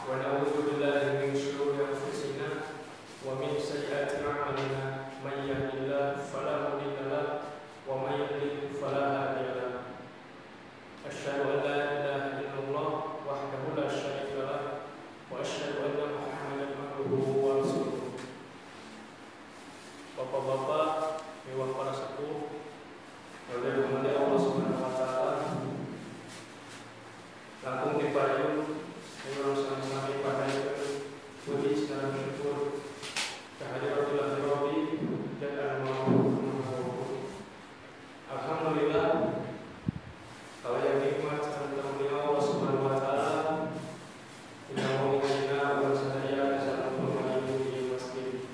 ونعوذ بالله من شرور أنفسنا ومن سيئات أعمالنا من يهد الله فلا مضل له ومن يضلل فلا هادي له أشهد أن لا إله إلا الله وحده لا شريك له وأشهد أن محمدا عبده ورسوله. Bapak-bapak, mewah para sepuh, yang dirahmati Allah Subhanahu wa taala. Langkung dipayung Ayo sama-sama dipadai puji secara bersyukur kehadiratullah Rabbi dan al-Ma'ruf. Alhamdulillah, kalau yang nikmat serta mulia Allah Subhanahu wa taala tidak mau menghina orang sadaya saat bermain di masjid.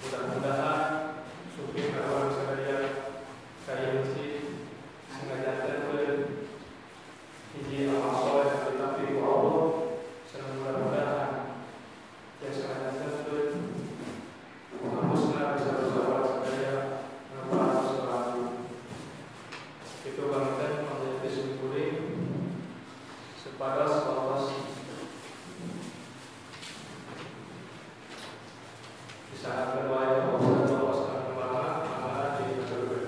Mudah-mudahan supaya orang sadaya kaya masjid sengaja hiji amal soleh tetapi Allah mudah-mudahan yang sangat tersebut menghapuskan dosa-dosa saya para selalu itu bangkan menjadi disyukuri sepada selawat di saat kedua yang Allah sekarang kemana di masyarakat.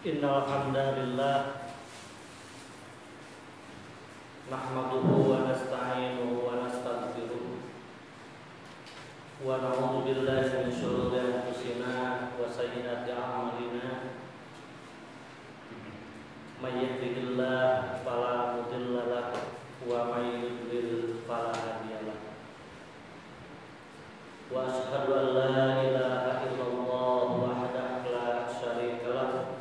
Innal hamdalillah nahmaduhu wa nasta'inuhu wa nastaghfiruh wa na'udzu billahi min shururi anfusina wa sayyiati a'malina may yahdihillahu fala mudilla lahu wa may yudlil fala hadiya lahu wa asyhadu an la ilaha illallah wahdahu la syarika lahu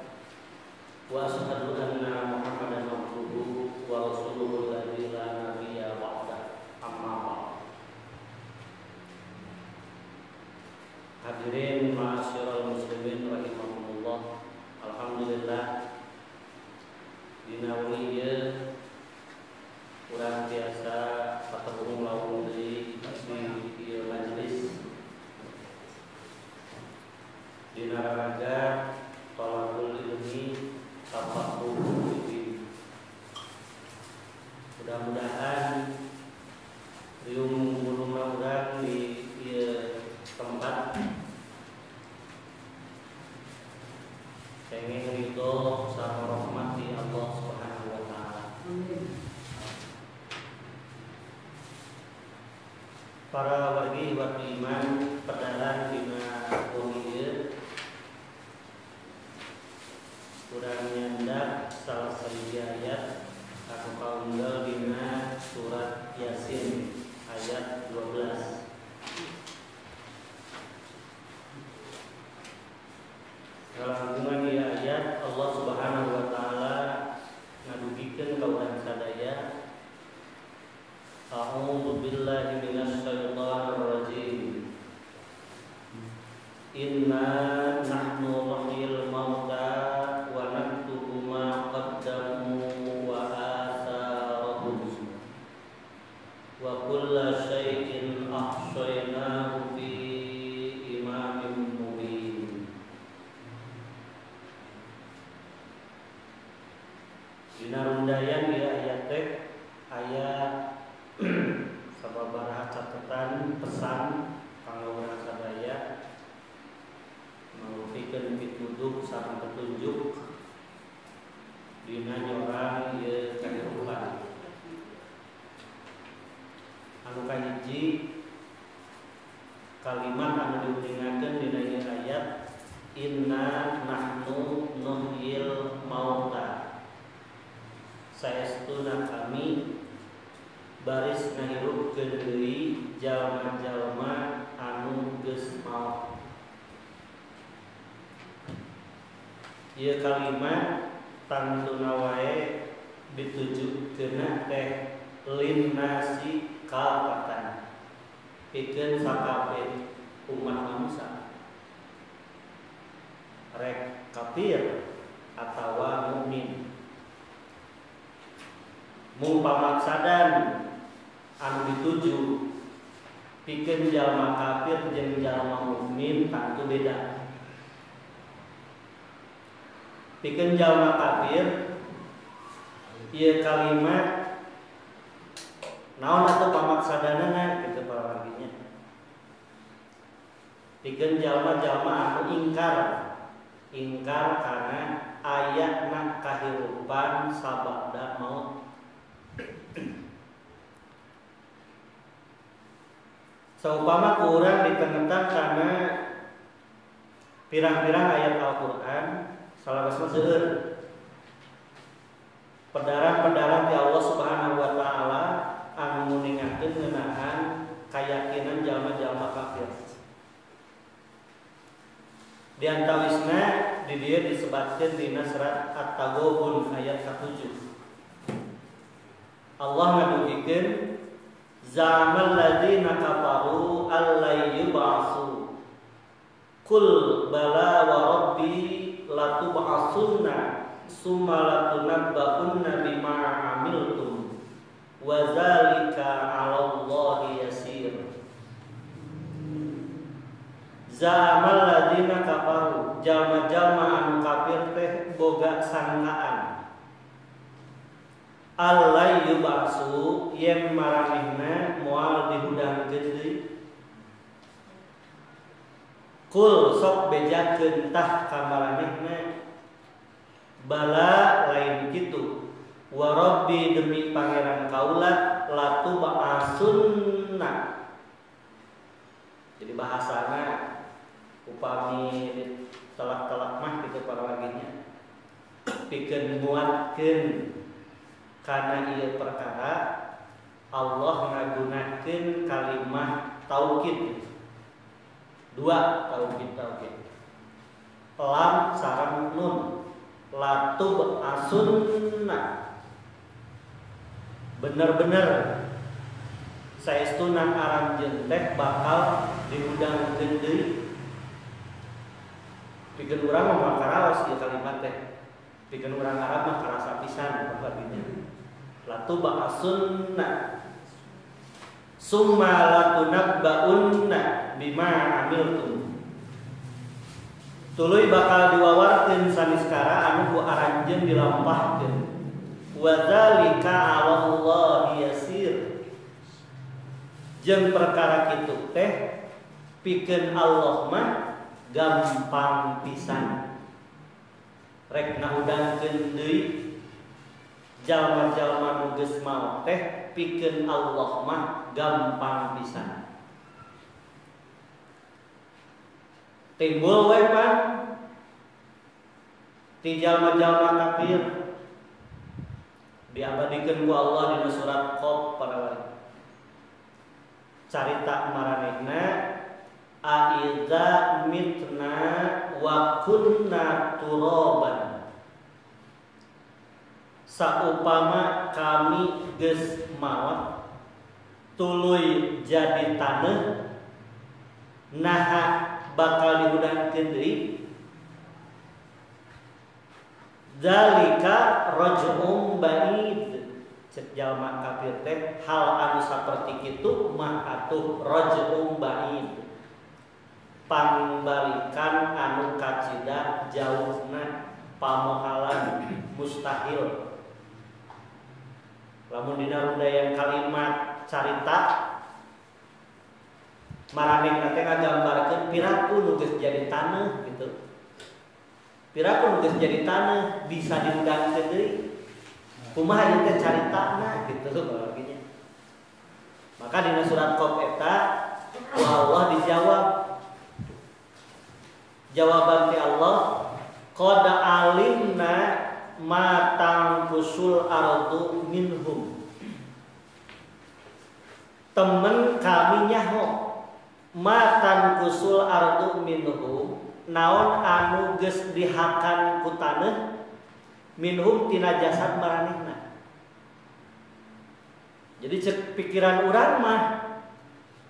wa asyhadu anna Muhammadan abduhu wa rasuluhu alladzi la nabiyya ba'da amma ba'd. Hadirin ma'asyiral muslimin rahimakumullah. Alhamdulillah dina ieu urang biasa patahung lawung deui di ieu majelis dina raraga thalabul ilmi tafakuh ini. Mudah-mudahan riung bulungan urang di tempat pengen ridho sama rahmati Allah Subhanahu wa taala. Para wargi iman pedalan dina bumi urang nyandak salah satu ayat anu kaunggal dina surat Yasin ayat 12. Kalangkungan di ayat Allah Subhanahu wa taala ngadugikeun ka urang sadaya A'udzu billahi minasy syaithanir rajim. Inna nahnu nuhyil mauta wa naktubu ma qaddamu wa atharahum wa kulla syai'in ahsaynahu fi imamin mubin. Dina rundayan di ayat teh aya sababaraha catatan pesan kanggo urang sadaya mangrupikan pituduh sareng petunjuk dina nyorang ieu kahirupan. Anu kahiji kalimat anu diuningakeun dina ieu ayat inna nahnu nuhyil mauta. Saestuna kami baris ngahirupkeun deui jalma-jalma anu geus maot. Ieu kalimat tantuna wae ditujukeun teh linnasi kafatan pikeun sakabeh umat manusia rek kafir atawa mukmin. Mung pamaksadan anu dituju pikeun jalma kafir jeung jalma mukmin tentu beda. Pikeun jalma kafir ieu kalimat naon atuh pamaksadanana kitu para warginya. Pikeun jalma-jalma anu ingkar karena ayatna kahirupan sabada maut. Saupama kurang ditengetan karena pirang-pirang ayat Al-Quran salawasna seueur pedaran-pedaran ti Allah Subhanahu wa taala anu nguningakeun ngeunaan kayakinan jalma-jalma kafir. Di antawisna di dieu disebatkeun dina surat At-Taghabun ayat 7. Allah ngadugikeun zamal ladzina kafaru allai yub'atsu qul bala wa rabbi latub'atsunna summa latunabba'unna bima 'amiltum wa dzalika 'alallahi yasir. Zamal ladzina kafaru jalma-jalma anu kafir teh boga sangkaan allai yub'atsu yen maranehna moal dihudangkeun deui. Kul sok bejakeun tah ka maranehna bala lain kitu wa rabbi demi pangeran kaula latub'atsunna. Jadi bahasana upami telak-telak mah kitu para waginya pikeun muatkeun karena ieu perkara Allah ngagunakeun kalimah taukid. Dua taukid. Lam sareng nun. Latub'atsunna. Bener-bener saestuna aranjeun teh bakal dihudangkeun deui. Pikeun urang mah makaraos ieu kalimat teh. Pikeun urang Arab mah karasa pisan artinya. Latub'atsunna summa latunabba'unna bima 'amiltum. Tuluy bakal diwawarkeun saniskara anu ku aranjeun dilampahkeun. Wa dzalika 'alallahi yasir. Jeung perkara kitu teh pikeun Allah mah gampang pisan. Rek ngahudangkeun deui jalma-jalma nu geus maot teh pikeun Allah mah gampang pisan. Timbul we pan ti jalma-jalma kafir diabadikeun ku Allah dina surat Qaf para wali. Carita maranehna aiza mitna wa kunna turaban. Saupama kami geus maot tuluy jadi taneuh naha bakal dihudangkeun deui. Zalika raj'um ba'id. Cek jalma kafir teh hal anu saperti kitu mah atuh raj'um ba'id. Pambalikan anu kacida jauhna pamohalan mustahil. Lamun dina rundayan kalimat carita maranehna teh ngagambarkeun piraku nu geus jadi taneuh gitu. Piraku nu geus jadi taneuh bisa dihudangkeun deui. Kumaha ieu teh caritana gitu baginya. Maka dina surat Qaf eta Allah dijawab. Jawaban ti Allah qad alimna ma tangkusul ardu minhum. Temen kami nyaho matan kusul ardu minhum naon anu geus dihakan ku taneuh minhum tina jasad maranehna. Jadi cek pikiran urang mah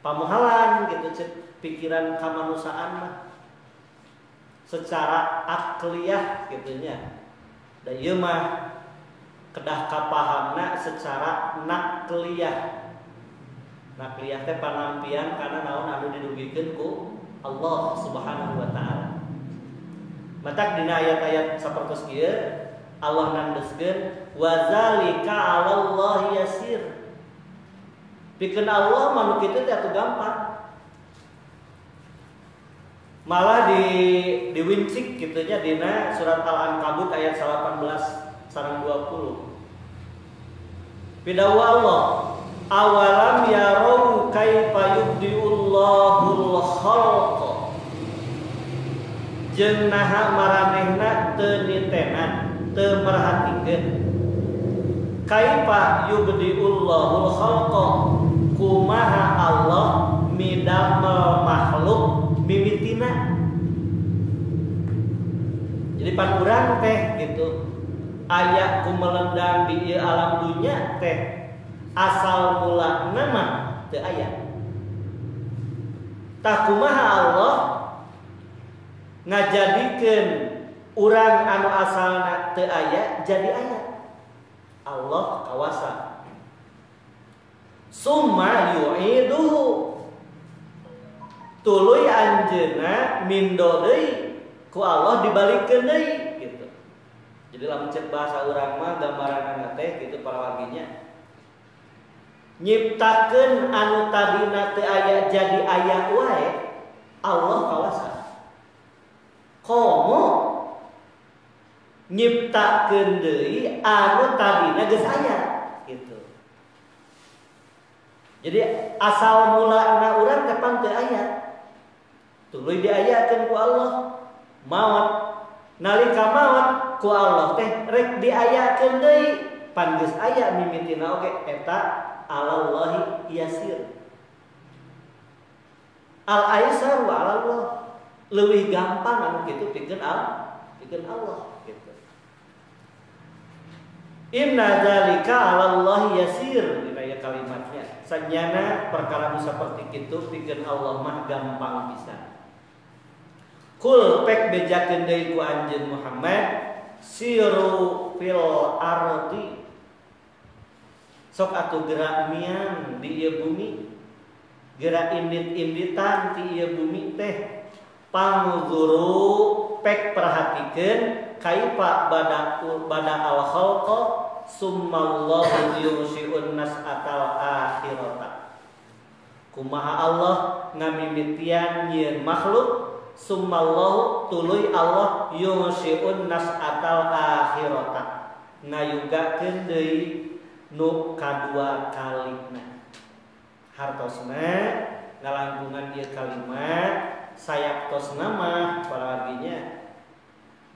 pamuhalan gitu pikiran kamanusiaan mah secara akliyah gitunya. Da ieu mah kedah kapahamna secara nakliyah. Nakliyah teh panampian kana naon anu didugikeun ku Allah Subhanahu wa taala. Matak dina ayat-ayat sapertos kieu Allah nandeskeun wa zalika 'alallahi yasir. Pikeun Allah manu kitu teh atuh gampang. Malah diwincik gitunya dina surat Al-Ankabut ayat 18 sareng 20. Pidawa Allah, awalam yarau kaifa yubdiullahul khalqa. Jeung naha maranehna teu nitenan, teu merhatikeun. Kaifa yubdiullahul khalqa. Kumaha Allah midamel makhluk mimitina. Jadi pan urang teh gitu aya kumelendang di ieu alam dunya teh asal mulana mah teu aya. Tah kumaha Allah ngajadikeun urang anu asalna teu aya jadi aya. Allah kawasa. Summa yu'iduhu. Tuluy anjeunna mindo deui ku Allah dibalikeun deui gitu. Jadi lamun cek bahasa urang mah gambaranna teh gitu para warginya. Nyiptakeun anu tadina teu aya jadi aya wae Allah kawasa. Komo nyiptakeun deui anu tadina geus aya gitu. Jadi asal mulana urang kapan teu aya. Tuluy diayakeun ku Allah maot. Nalika maot ku Allah teh rek diayakeun deui pan geus aya mimitina oge eta alallahi yasir. Al aisar wa alallah leuwih gampang anu kitu pikeun Allah gitu. Inna dzalika 'alallahi yasir dina kalimatnya. Sanyana perkara nu saperti kitu pikeun Allah mah gampang pisan. Kul pek bejakeun deui ku anjeun Muhammad siru fil ardi. Sok atuh gerak miang di ieu bumi. Gerak indit-inditan di ieu bumi teh. Pangzuru pek perhatikeun kaifa bada al khalqa summallahu yursyi'un nas'atal akhirata. Kumaha Allah ngamimitian yeun makhluk summallahu tuluy Allah yursyi'un nas'atal akhirata. Ngayugakeun deui nu kadua kalina. Hartosna ngalangkungan ieu kalimat sayaptosna mah para artinya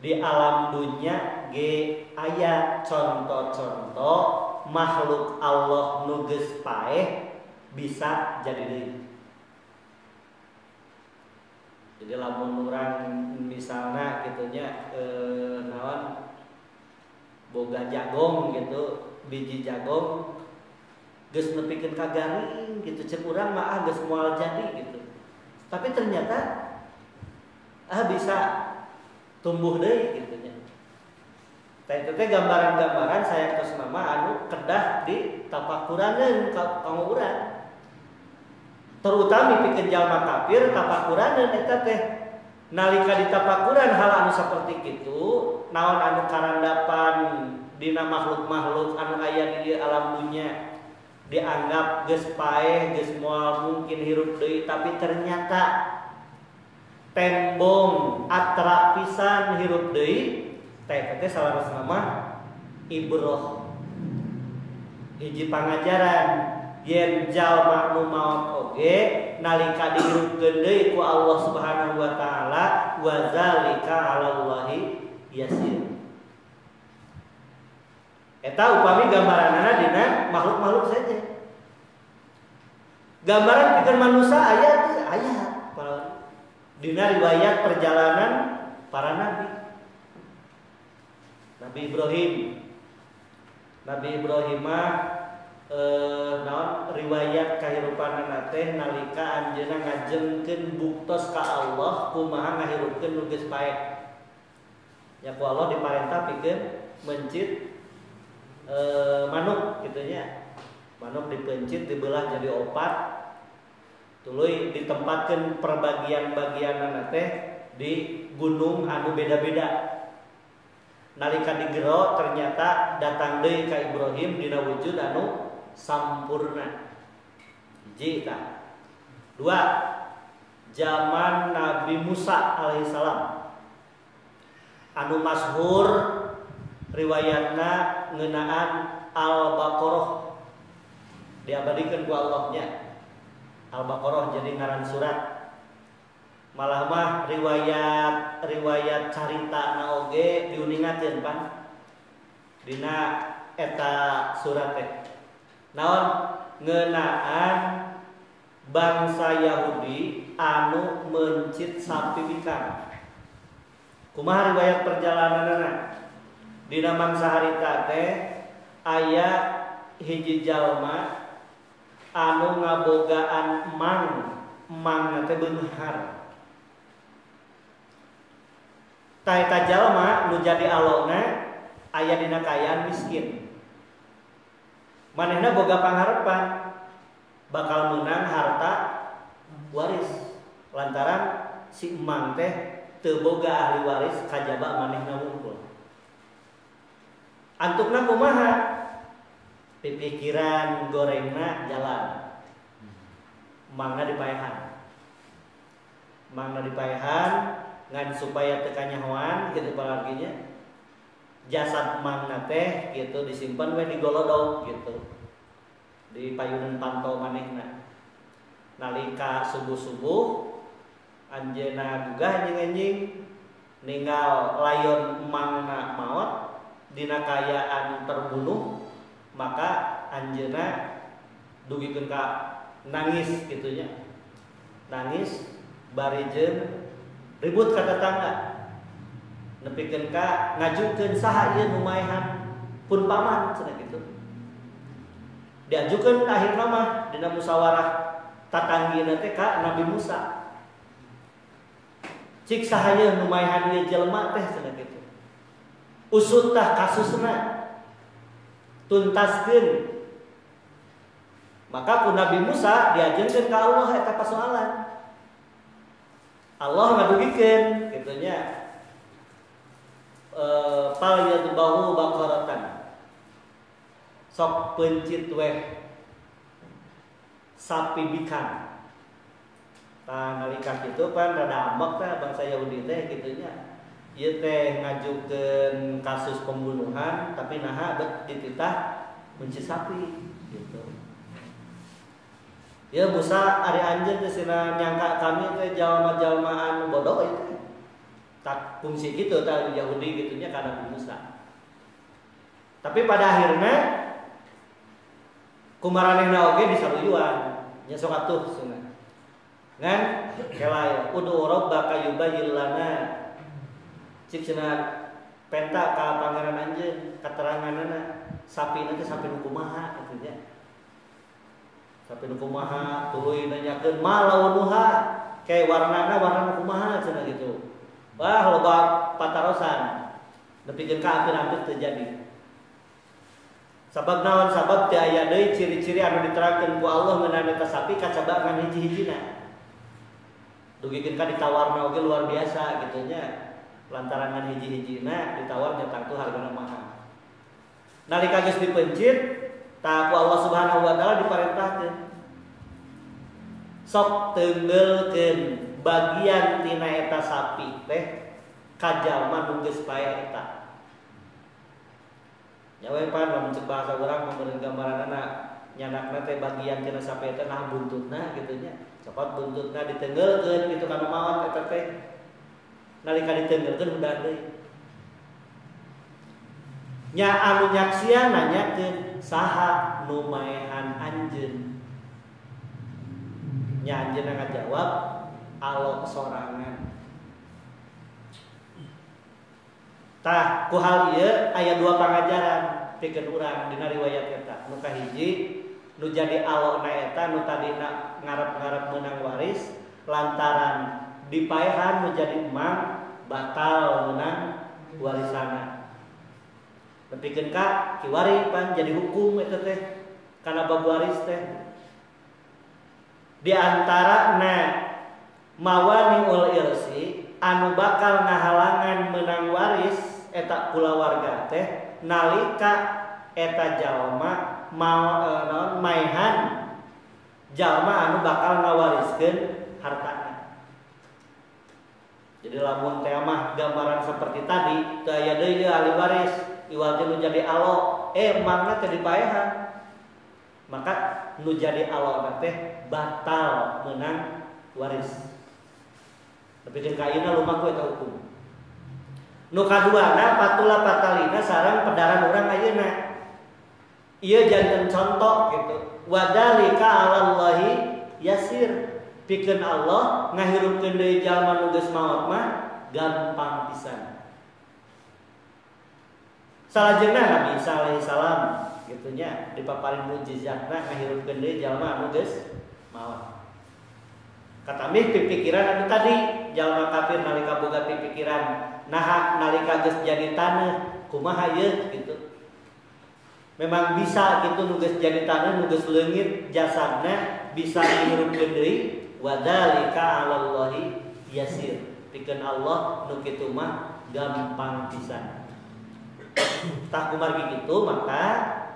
di alam dunya ge aya contoh-contoh makhluk Allah nu geus paeh bisa jadi deui. Jadi lamun urang misalna gitunya naon boga jagong gitu, biji jagong geus nepikeun ka garing gitu ceuk urang mah geus moal jadi gitu. Tapi ternyata bisa tumbuh deui gitu nya. Tah itu teh gambaran-gambaran sayaptos nama anu kedah di tapakuraneun ka urang. Terutama pikeun jalma kafir tapakuraneun eta teh nalika ditapakuran hal anu saperti kitu, naon anu karandapan dina makhluk-makhluk anu aya di alam dunya dianggap geus paeh, geus moal mungkin hirup deui, tapi ternyata tembong atra pisan hirup deui. Teh salarosna mah ibroh. Hiji pangajaran yen jalma nu maot oge nalika dihirupkeun deui ku Allah Subhanahu wa taala wa zalika 'alallahi yasir. Eta upami gambaranana dina makhluk-makhluk saja. Gambaran pikeun manusia aya teh aya dina riwayat perjalanan para nabi. Nabi Ibrahim mah naon riwayat kahirupanana teh nalika anjeunna ngajengkeun buktos ka Allah kumaha ngahirupkeun nu geus pae. Ya ku Allah diparentah pikeun mencit manuk kitu nya. Manuk dipencit dibelah jadi 4. Tuluy ditempatkeun perbagian-bagianna teh di gunung anu beda-beda. Nalika digero ternyata datang deui ka Ibrahim dina wujud anu sampurna. Hiji tah. 2. Zaman Nabi Musa alaihissalam anu masyhur riwayatna ngeunaan Al-Baqarah diabadikeun ku Allahnya. Al-Baqarah jadi ngaran surat. Malah mah riwayat caritana oge diuningakeun pan dina eta surat teh. Naon ngeunaan bangsa Yahudi anu mencit sapi bikang. Kumaha riwayat perjalananna? Dina mangsa harita teh aya hiji jalma anu ngabogaan emang teh beunghar. Ta eta jalma nu jadi alona aya dina kayaan miskin. Manehna boga pangharepan bakal menang harta waris lantaran si emang teh teu boga ahli waris kajaba manehna wungkul. Antukna kumaha? Pipikiran gorengna jalan. Mangna dipaehan ngan supaya teu kanyahoan kitu palarginya. Jasad mangna teh gitu disimpan we di golodog gitu. Di payunan pantau manehna. Nalika subuh-subuh anjeunna gugah anjing-anjing ninggal layon mangna maot dina kayaan terbunuh, maka anjeunna dugikeun ka nangis kitunya. Nangis bari jeung ribut ka tetangga. Nepikeun ka ngajukeun saha ieu nu maehan pun paman cenah kitu. Diajukeun akhirna mah dina musyawarah tatanggina teh ka Nabi Musa. Cik saha ieu nu maehan ieu jelema teh cenah kitu. Usut tah kasusna. Tuntaskeun. Maka ku Nabi Musa diajeunkeun ka Allah eta pasoalan. Allah ngadugikeun kitu nya. Pal yadbahu baqaratan. Sok pencit weh sapi bikang. Tah nalika kitu pan rada ambek teh bangsa Yahudi teh kitu nya. Ieu teh ngajukeun kasus pembunuhan tapi naha dititah mencit sapi gitu. Ya Musa ari anjeun teh cenah nyangka kami teh jalma-jalmaan bodoh itu. Tak fungsi gitu tah Yahudi gitunya ka Nabi Musa. Tapi pada akhirnya kumaranehna oge disaruyuan nya sok atuh cenah. Ngan kelaya udu rabbaka yubayyin lana. Cik cenah penta ka pangeran anjeun kateranganna sapi teh sapi nu kumaha kitu nya. Sapi nu kumaha tuluy nanyakeun malaunuha kayak warnana warna kumaha cenah gitu. Wah loba patarosan nepikeun ka hampir-hampir terjadi. Sabab naon sabab teu aya deui ciri-ciri anu diterangkeun ku Allah ngeunaan eta sapi kacaba ngan hiji-hijina. Dugikeun ka ditawarna oge luar biasa kitu nya. Lantaran ngan hiji-hijina ditawar nyetak tu hargana mahal. Nalika geus dipencit tah ku Allah Subhanahu wa taala diparentahkeun sok teunggeulkeun bagian tina eta sapi teh ka jalma nu geus pae eta. Nyawa pan lamun ceuk bahasa urang membeureun gambaranna nyanakna teh bagian tina sapi eta nah buntutna kitu nya. Cepot buntutna diteunggeulkeun kitu kana maot eta teh. Nalika diteunggeulkeun udah deui. Nya anu nyaksian nanyakeun saha nu maehan anjeun. Nya anjeunna ngajawab Allah sorangan. Tah ku hal ieu aya dua pangajaran pikeun urang dina riwayat eta. Nu kahiji nu jadi alona eta nu tadina ngarep-ngarep menang waris lantaran dipaehan nu jadi emang batal menang warisana. Nepikeun ka kiwari pan jadi hukum eta teh kana bab waris teh. Di antara mawaniul irsi anu bakal ngahalangan menang waris eta kulawarga teh nalika eta jalma maehan jalma anu bakal ngawariskeun hartana. Jadi lamun teh mah gambaran seperti tadi teu aya deui ahli waris iwal teh nu jadi alo mangna teh dipaehan. Maka nu jadi alo teh batal menang waris. Tapi jeung kaina lumaku eta hukum. Nu kaduana patula patalina sareng pedaran urang ayeuna. Ieu janten contoh gitu. Wadalika 'alallahi yasir. Pikeun Allah ngahirupkeun deui jalma nu geus maot mah gampang pisan. Salajengna Nabi Isa alaihi salam gitunya dipaparin mukjizatna ngahirupkeun deui jalma anu geus maot. Katamih pipikiran anu tadi jalma kafir nalika boga pipikiran naha nalika geus jadi taneuh kumaha ieu gitu. Memang bisa gitu nu geus jadi taneuh nu geus leungit jasadna bisa ngahirupkeun deui wadzalika 'alallahi yasir. Pikeun Allah nu kitu mah gampang pisan. Tah kumargi kitu maka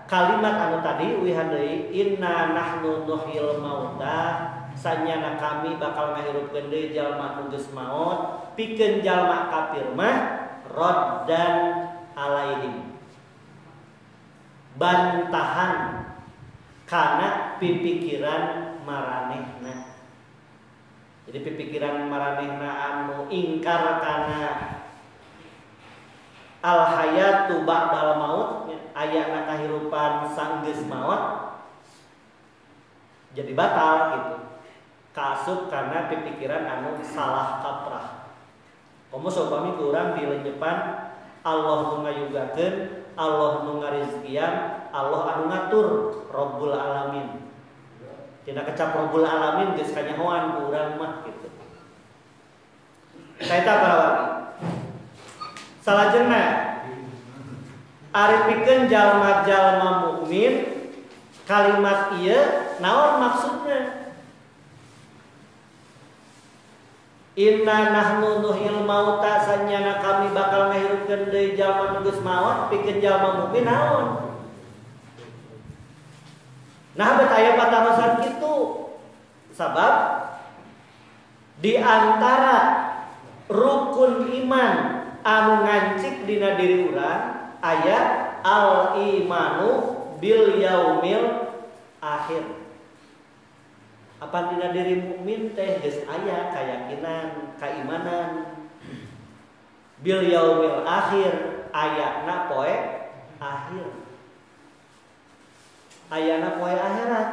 kalimat anu tadi uihan deui inna nahnu nuhyil mauta sanyana kami bakal ngahirupkeun deui jalma nu geus maot pikeun jalma kafir mah raddan alaihim bantahan kana pipikiran maranehna. Jadi pipikiran maranehna anu ingkar kana al hayatu ba'dal maut ayana kahirupan sanggeus maot jadi batal gitu. Kaasup karena pipikiran anu salah kaprah. Komo sopami kurang dilenyepan Allah nu ngayugakeun, Allah nu ngarizkian, Allah anu ngatur, Rabbul Alamin. Tina kecap Rabbul Alamin geus kanyahoan ku urang mah gitu. Saeta para wargi. Salajengna ari pikeun jalma-jalma mukmin kalimat ieu naon maksudna? Inna nahnu nuhyil mauta sanyana kami bakal ngahirupkeun deui jalma nu geus maot pikeun jalma mukmin naon? Nah bet aya patamasan kitu. Sabab di antara rukun iman anu ngancik dina diri urang aya al imanu bil yaumil akhir. Apa dina diri mukmin teh geus aya kayakinan, kaimanan bil yaumil akhir ayana poe akhir. Ayana poe akhirat.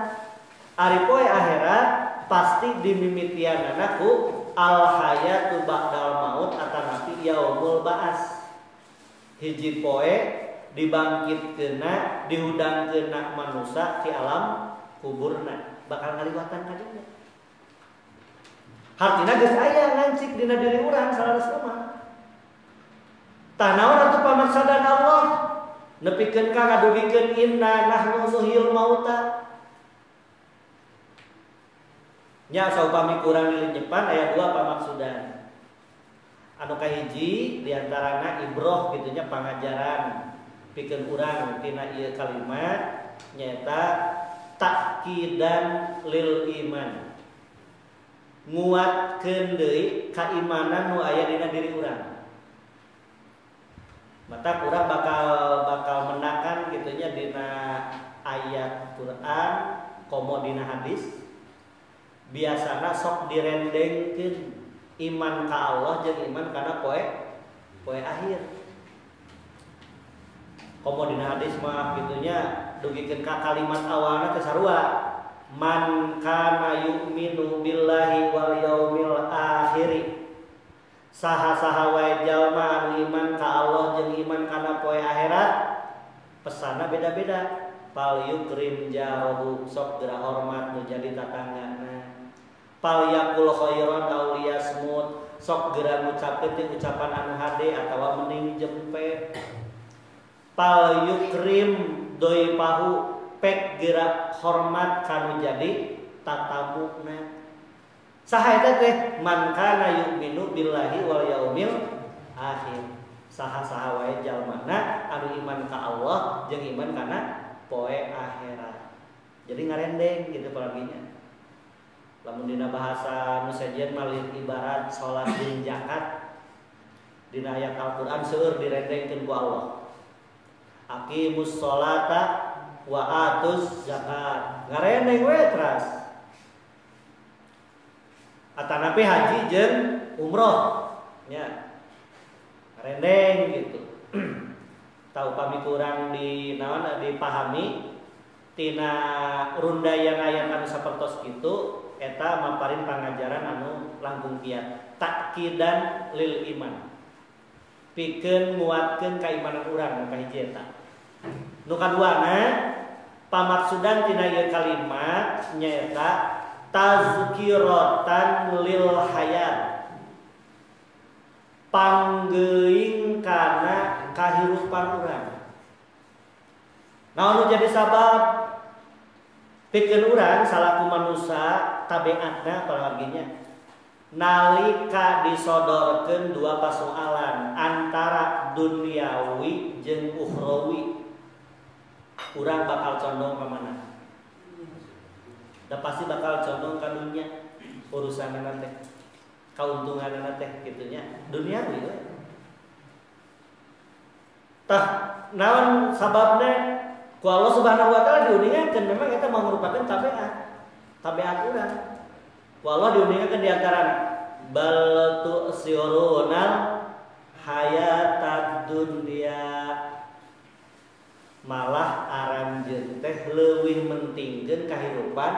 Ari poe akhirat pasti dimimitianana ku al hayatu ba'dal maut atanapi yaumul ba'as. Hiji poe dibangkitkeunna dihudangkeunna manusia ti alam kuburna bakal ngaliwatan ka dinya. Hartina geus aya ngancik dina diri urang salaresna mah. Tah naon atuh pamaksadan Allah? Nepikeun ka ngadugikeun inna nahnu nuhyil mauta. Nya saupami kurang dilenyepan aya dua pamaksudan. Anu kahiji diantarana ibroh gitunya pangajaran pikeun urang tina ieu kalimat nyaeta takidan lil iman. Nguatkeun deui kaimanan nu aya dina diri urang. Mata kurang bakal menakan gitunya dina ayat Quran komo dina hadis biasana sok direndengkeun iman ka Allah jeung iman kana poe akhir. Komo dina hadis mah gitunya dugikeun ka kalimat awalna teh sarua man kana yu'minu billahi wal yaumil akhir. Saha-saha wae jalma anu iman ka Allah jeung iman kana poe akhirat pesana beda-beda. Pal yukrim jarahu sok geura hormat nu jadi tatanggana. Pal yakul khairan aw liyasmut sok geura ngucapkeun ucapan anu hade atawa mending jempe. Pal yukrim doipahu pek geura hormat kanu jadi tatabukna. Saha eta teh man kana yu'minu billahi wal yaumil akhir. Saha-saha wae jalmana anu iman ka Allah jeung iman kana poe akhirat. Jadi ngarendeng gitu paraginya. Lamun dina bahasa nu sejen malih ibarat salat jeung zakat. Dina ayat Al-Qur'an seueur direndengkeun ku Allah. Aqimus sholata wa atuz zakat. Ngarendeng we teras. Atanapi haji jeung umroh nya. Ngarendeng gitu. Tahu kami kurang di naon dipahami tina rundayan ayat anu sapertos kitu eta maparin pangajaran anu langkung kiat takkidan lil iman pikeun nguatkeun kaimanan urang ka hiji eta nu kaduana pamaksudan tina ieu kalimat nyaeta tazkiratan lil hayat panggeuing kana kahirupan urang. Naon jadi sabab pikeun urang salaku manusia tabiatna parawarginya nalika disodorkeun dua persoalan antara duniawi jeung ukhrawi urang bakal condong ka mana? Da pasti bakal condong ka dunya urusanna teh kauntunganna teh kitu nya duniawi we. Tah naon sababna ku Allah Subhanahu wa taala diuningakeun memang eta merupakan tabiat urang. Ku Allah diuningakeun di antarana bal tu'sirunal hayatad dunya malah aranjeun teh leuwih mentingkeun kahirupan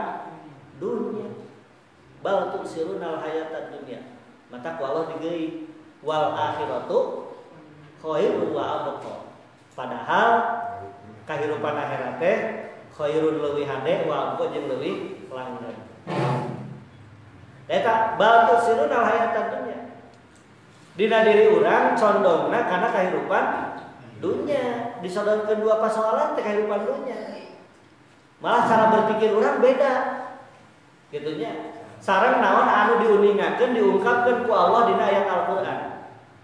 dunya. Bal tu'sirunal hayatad dunya. Mata ku Allah digeui wal akhiratu khairun wa abqa. Padahal kahirupan akhirat teh khairun leuwih hade wa abqa jeung leuwih langgeng. Eta bal tu'sirun al hayatad dunya. Dina diri urang condongna kana kahirupan dunya, disodorkeun dua persoalan teh kahirupan dunya. Malah cara berpikir urang beda. Kitu nya. Sareng naon anu diuningakeun diungkapkeun ku Allah dina ayat Al-Qur'an.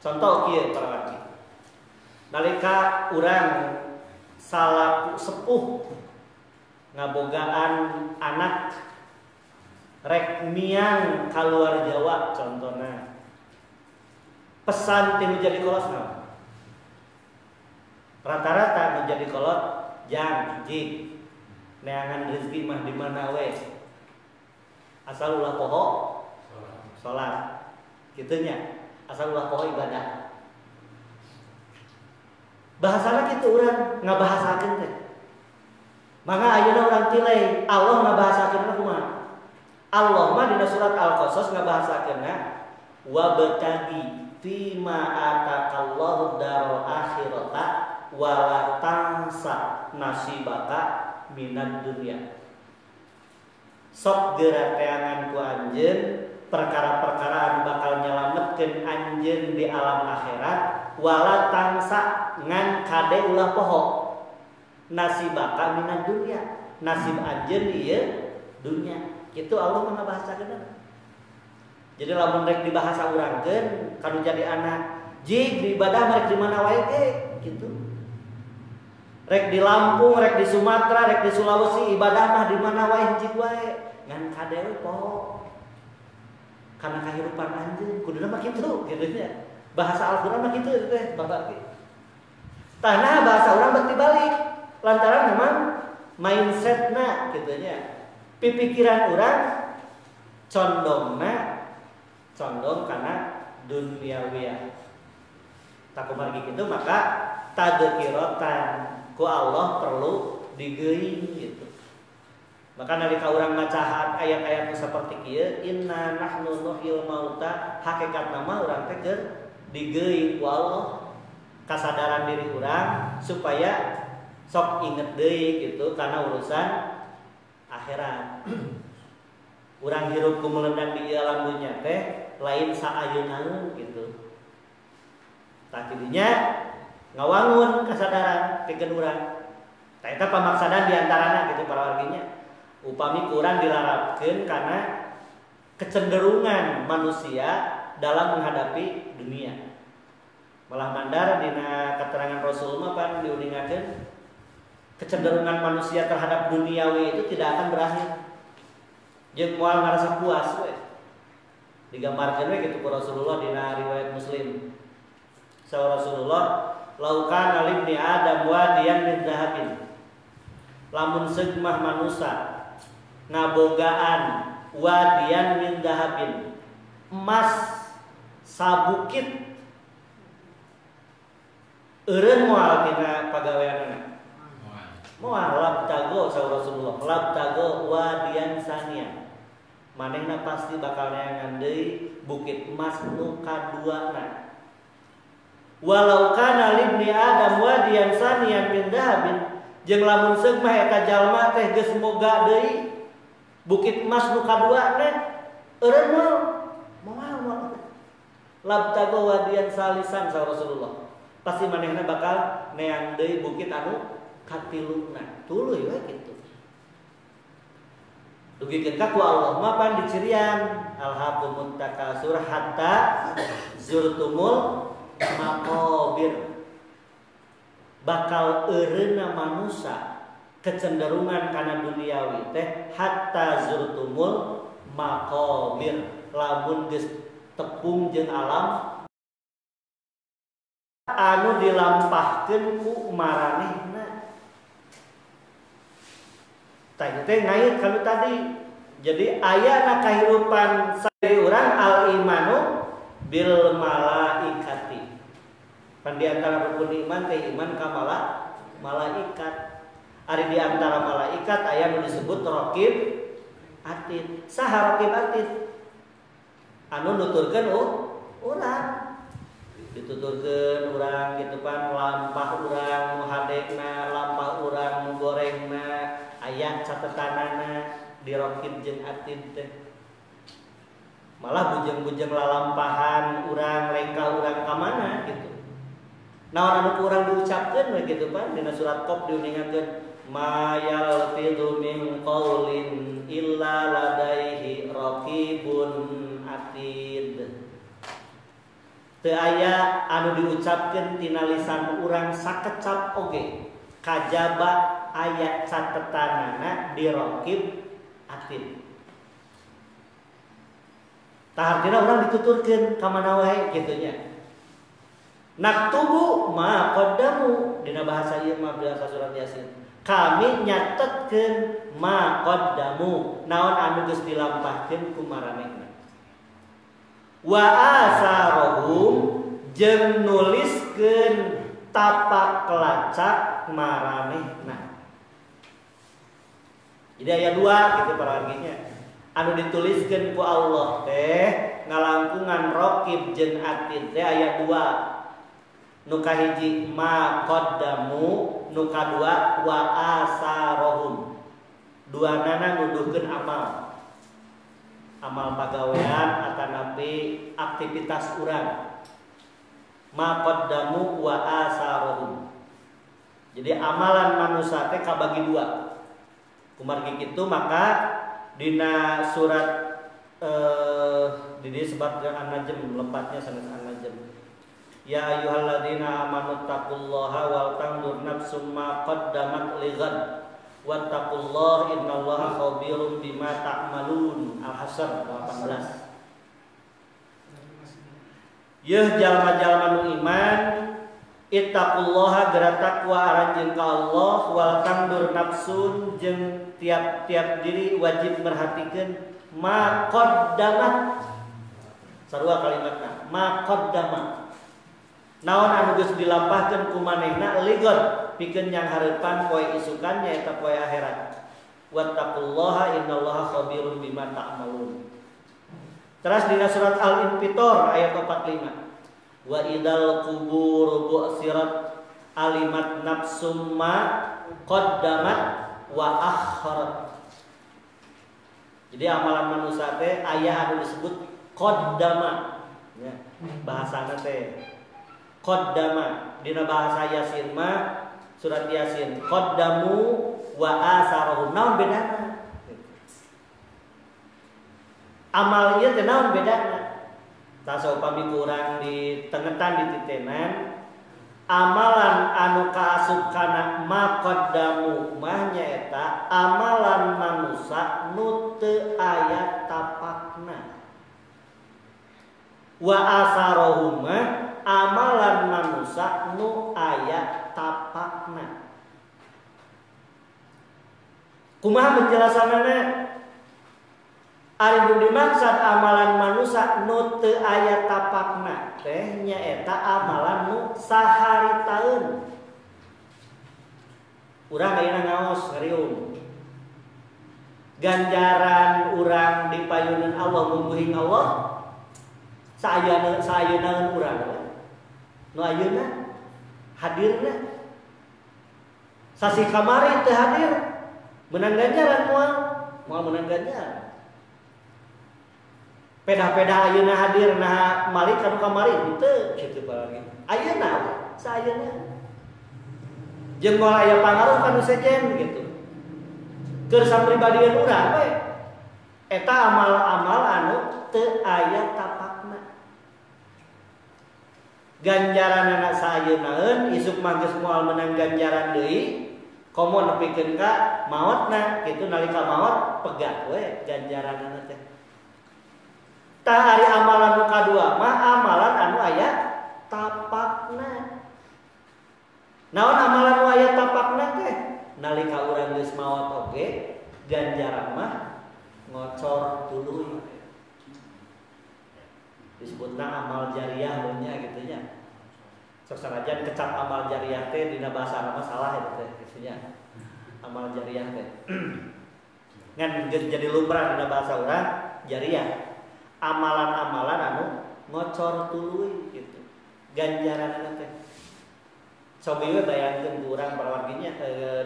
Contoh kieu parawargi. Nalika urang salaku sepuh ngabogaan anak rek miang kaluar Jawa contohna pesan tinu jadi kolot naon rata-rata menjadi kolot jang jig neangan rezeki mah di mana we asal ulah poho salat kitu nya asal ulah poho ibadah bahasana kitu urang ngabahasakeun teh maka ayeuna urang tilai Allah ngabahasakeun kumaha Allah mah dina surat Al-Qasas ngabahasakeunna wa batagi fima atakallahu darul akhirata wa la tansa nasibaka minad dunya. Sok geura teangan ku anjeun perkara-perkara anu bakal nyalametkeun anjeun di alam akhirat wala tansa ngan kade ulah poho nasibaka minad dunya nasib anjeun ieu dunya. Itu Allah mengabahasakeun. Jadi lamun rek dibahasa urangkeun kanu jadi anak jig di ibadah rek di mana wae ge kitu. Rek di Lampung, rek di Sumatera, rek di Sulawesi ibadah mah di mana wae jig wae ngan kadeu poho. Kana kahirupan anjeun kuduna mah kitu kieunya. Bahasa Al-Qur'an mah kitu teh babaki. Tanah bahasa urang beuti balik lantaran memang mindsetna kieunya. Pipikiran urang condong kana duniawiyah. Tak kumargi kitu maka tadzkiratan ku Allah perlu digeuing gitu. Maka nalika urang maca ayat-ayat seperti kieu inna nahnu nuhyil mauta hakikatna mah urang teh keur digeuing ku Allah kasadaran diri urang supaya sok inget deui gitu karena urusan akhirat. Urang hirup ku melendang di alam dunya teh lain saayeuna gitu. Tah tidinya ngawangun kasadaran pikeun urang. Tah eta pamaksadan di antarana gitu para warginya. Upami kurang dilarapkeun karena kecenderungan manusia dalam menghadapi dunia. Malah mandar dina keterangan Rasulullah pan diuningakeun kecenderungan manusia terhadap duniawi itu tidak akan berakhir. Jeung moal ngarasa puas we. Digambarkeun we kitu ku Rasulullah dina riwayat Muslim. Saur Rasulullah, "Laukan libni Adam wadiyan min zahabin." Lamun segmah manusia ngabogaan wadiyan min zahabin, emas sabukit eureun moal tina pagaweanna. Moal labtago saur Rasulullah, labtago wadiyan sania. Manehna pasti bakal neangan deui bukit emas nu kaduana. Walau kana libni Adam wadiyan saniyan min dahabin, jeung lamun seug mah eta jalma teh geus boga deui bukit emas nu kadua teh eureun moal. Labtago wadiyan salisan saur Rasulullah. Pasti manehna bakal neang deui bukit anu katiluna. Tuluy we kitu. Dugikeun ka ku Allah mah pan dicirian alhaqumut takasur hatta zurtumul maqabir. Bakal eureunna manusia kecenderungan kana duniawi teh hatta zurtumul maqabir. Lamun geus tepung jeung alam anu dilampahkeun ku maranehna. Tah teh ngait kalau tadi. Jadi aya kahirupan sadiri urang al imanu bil malaikati. Pan di antara rukun iman teh iman ka malaikat. Ari di antara malaikat aya nu disebut raqib atid. Saha raqib atid? Anu nuturkeun urang. Dituturkeun urang gitu pan lampah urang nu hadegna, lampah urang nu gorengna. Aya catetanana di raqib jeung atid teh. Malah bujeng-bujeng lalampahan urang lengkah urang ka mana gitu. Naon anu urang diucapkeun we kitu pan dina surat Qaf diuningakeun ma yalfidu min qaulin illa ladaihi raqibun atid. Teu aya anu diucapkeun tina lisan urang sakecap oge kajaba aya catetanana di raqib atid. Tah artina urang dituturkeun ka mana wae kitu nya. Naktubu ma qaddamu dina bahasa ieu mah bahasa surat Yasin. Kami nyatetkeun ma qaddamu naon anu geus dilampahkeun ku maranehna. Wa asarahum jeung nuliskeun tapak kelacak maranehna. Jadi aya dua gitu para warginya. Anu dituliskeun ku Allah teh ngalangkungan raqib jeung atid teh aya dua. Nu kahiji ma qaddamu, nu kadua wa asarahum. Duanana nuduhkeun amal. Amal pagawean atanapi aktivitas urang. Ma qaddamu wa asarahum. Jadi amalan manusia teh kabagi dua. Kumargi kitu maka dina surat di sebat An-Najm lempatnya sanes An-Najm. Ya ayyuhalladzina amanu taqullaha wal tanzur nafsum ma qaddamat lighad wattaqullaha innallaha khabirum bima ta'malun. Al-Hasyr 18. Yeuh jalma-jalma nu iman ittaqullaha geura takwa aranjeun ka Allah wal tanzur nafsun jeung tiap-tiap diri wajib merhatikeun ma qaddamat. Sarua kalimatna ma qaddamat. Naon anu geus dilampahkeun ku manehna ligot pikeun yang hareupan poe isukan nyaeta poe akhirat. Wattaqullaha innallaha khabirum bima ta'malun. Terus dina surat Al-Infitor ayat 45. Wa idal qubur bu'sirat alimat nafsum ma qaddamat wa akharat. Jadi amalan manusia teh aya anu disebut qaddama ya, bahasana teh qaddama. Dina bahasa Yasin mah surat Yasin qaddamu wa asarahum. Naon bedana? Amal ieu teh naon bedana? Tasa upami kurang ditengetan dititenan amalan anu kaasup kana maqaddamu mah nyaeta amalan manusia nu teu aya tapakna. Wa asarahum amalan manusia nu aya tapakna. Kumaha penjelasanana? Ari nu dimaksud amalan manusia nu teu aya tapakna teh nyaeta amalan nu saharitaeun. Urang ayeuna ngaos ngariung. Ganjaran urang dipayuneun Allah mungguhing Allah saayeunaeun urang. Nu ayeuna hadirna. Sasi kamari teu hadir. Menang ganjaran moal menang ganjaran. Peda-peda ayeuna hadir nah malik kanu kamari henteu kitu barang. Ayeuna sayeuna. Jeung moal aya pangaruh kanu sejen gitu. Keur sapribadieun urang we eta amal-amal anu teu aya tapakna. Ganjaranna saayeunaeun isuk mah geus moal menang ganjaran deui, komo nepikeun ka maotna kitu nalika maot pegah we ganjaranna teh. Tah ari amalan nu kadua mah amalan anu aya tapakna. Naon amalan nu aya tapakna teh? Nalika urang geus maot oge ganjaran mah ngocor tuluy. Disebutna amal jariah nya gitu nya. Sok sanajan kecap amal jariah teh dina bahasa Arab salah eta teh kitu nya. Amal jariah teh. Ngan geus jadi lumrah dina bahasa urang jariah. Amalan-amalan anu ngocor tuluy gitu. Ganjaran teh. Sobi we bayangkeun urang parawarginya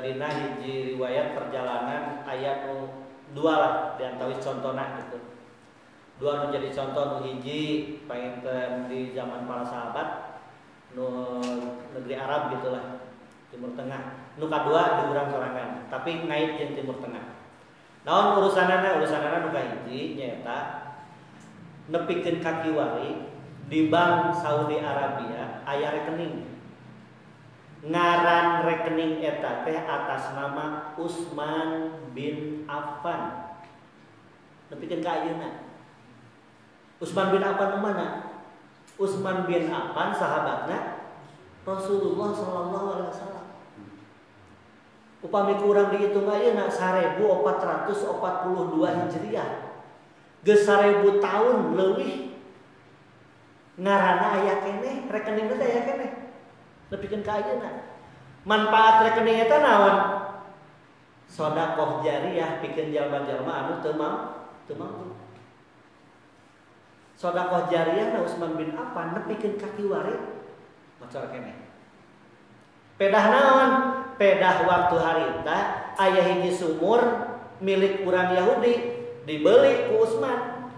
dina hiji riwayat perjalanan aya nu dua lah diantawis contona gitu. Dua nu jadi contoh nu hiji painten di zaman para sahabat nu negeri Arab gitulah Timur Tengah. Nu kadua di urang sorangan tapi ngait jeung Timur Tengah. Naon urusanana nu kahiji nyaeta nepikeun kaki wari di bank Saudi Arabia aya rekening. Ngaran rekening eta teh atas nama Utsman bin Affan. Nepikeun ka ayeuna. Utsman bin Affan mana? Utsman bin Affan sahabatna Rasulullah sallallahu alaihi wasallam. Upami kurang dihitung ayeuna 1442 Hijriah. Geus 1000 tahun leuwih ngaranna aya keneh, rekeningna teh aya keneh. Nepikeun ka ayeuna. Manfaat rekening eta naon? Sedekah jariah pikeun jalma-jalma anu teu mampu. Sedekah jariah na Utsman bin Affan nepikeun kaki wari macor keneh. Pedah naon? Pedah waktu harita aya hiji sumur milik urang Yahudi dibeli ku Utsman.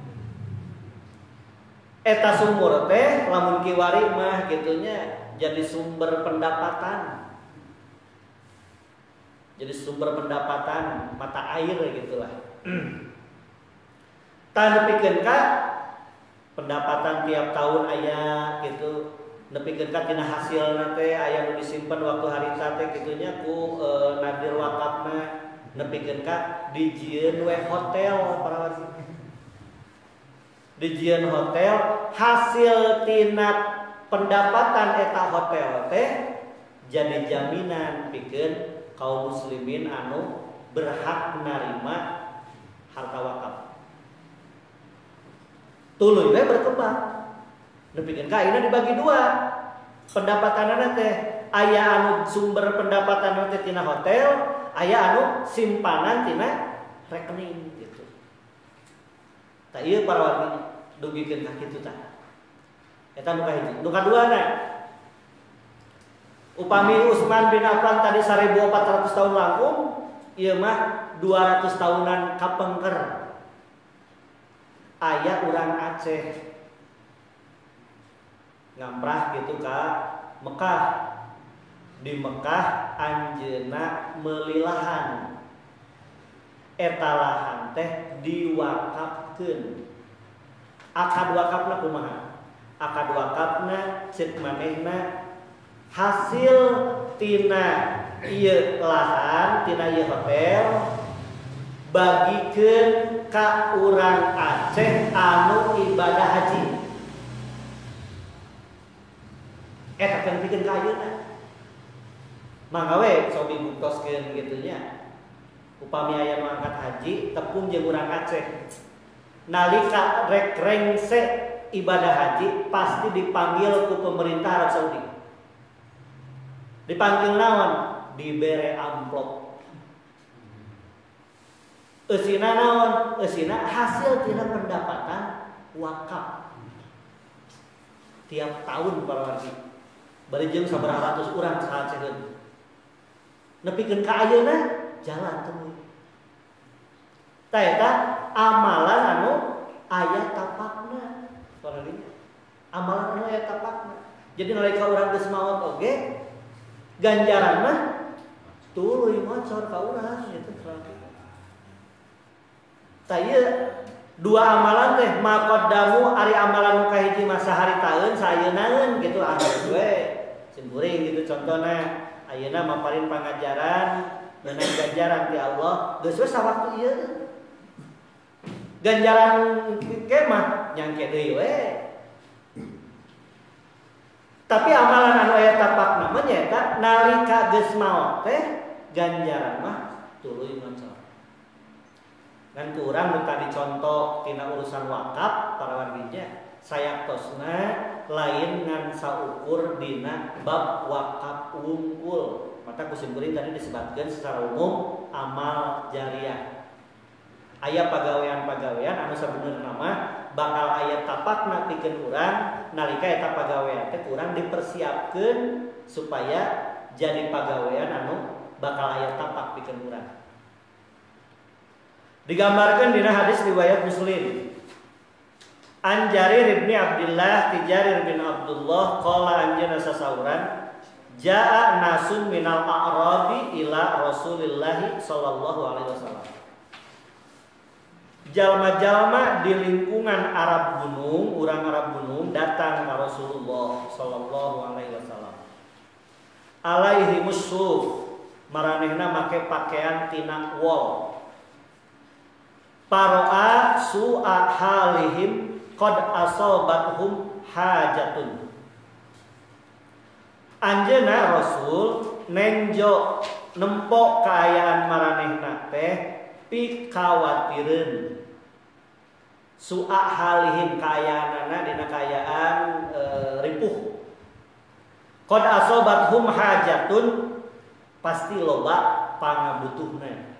Eta sumur teh lamun kiwari mah gitunya jadi sumber pendapatan. Jadi sumber pendapatan mata air gitulah. Tah nepikeun ka pendapatan tiap tahun aya gitu. Nepikeun ka tina hasilna teh aya nu disimpen waktu harita teh gitunya ku nadir wakafna. Nepikeun ka dijieun we hotel para wargi. Dijieun hotel hasil tina pendapatan eta hotel teh jadi jaminan pikeun kaum muslimin anu berhak narima harta wakaf. Tuluy we berkembang. Nepikeun ka ayeuna dibagi dua. Pendapatanna teh aya anu sumber pendapatan teh tina hotel, aya anu simpanan tina rekening gitu. Tah ieu para wargi dugikeun ka kitu tah. Eta nu kahiji. Nu kaduana Upami Utsman bin Affan tadi 1400 tahun langkung, ieu mah 200 tahunan kapengker. Aya urang Aceh ngamprah gitu ka Mekah. Di Mekah anjeunna meuli lahan. Eta lahan teh diwakafkeun. Akad wakafna kumaha? Akad wakafna ceuk manehna hasil tina ieu lahan, tina ieu hotel bagikeun ka urang Aceh anu ibadah haji. Eta kan pikeun ka ayeuna. Mangga we sok dibukoskeun kitu nya. Upami aya mangkat haji tepung jeung urang Aceh. Nalika rek rengse ibadah haji pasti dipanggil ku pemerintah Arab Saudi. Dipanggil naon? Dibere amplop. Eusina naon? Eusina hasil tina pendapatan wakaf. Tiap tahun para wargi. Bari jeung sabaraha ratus urang sahaceun. Nepikeun ka ayeuna jalan teu. Tah eta amalan anu aya tapakna. Para wargi. Amalan anu aya tapakna. Jadi nalika urang geus maot oge ganjaran mah tuluy macor ka urang gitu. Tah ieu dua amalan teh maqaddamu ari amalan nu kahiji mah sahari taeun sayeunaan gitu anu we simpuring gitu contohna ayeuna maparin pangajaran meunang ganjaran ti Allah geus we sawaktu ieu ganjaran ke mah nyangke deui we. Tapi amalan anu aya tapakna mah nyaeta nalika geus maot teh ganjaran mah tuluy macor. Ngan ku urang nu tadi contoh tina urusan wakaf para warginya sayaktosna lain ngan saukur dina bab wakaf wungkul. Mata kusimpuling tadi disebutkeun secara umum amal jariah. Aya pagawean-pagawean anu sabenerna mah bakal aya tapakna pikeun urang nalika eta pagawean teh urang dipersiapkeun supaya jadi pagawean anu bakal aya tapak pikeun urang. Digambarkan dina hadis riwayat Muslim. An Jarir bin Abdullah ti Jarir bin Abdullah qala anjeunna sasauran jaa nasun minal a'rabi ila Rasulillah sallallahu alaihi wasallam. Jalma-jalma di lingkungan Arab gunung, urang Arab gunung datang ka Rasulullah sallallahu alaihi wasallam. Alaihi musyuf, maranehna make pakaian tina wol. Paro'a su'a halihim qad asabathum hajatun. Anjeunna Rasul nenjo nempo kaayaan maranehna teh pikawatireun. Su'a halihim kaayaanana dina kaayaan ripuh. Qad asabathum hajatun pasti loba pangabutuhna.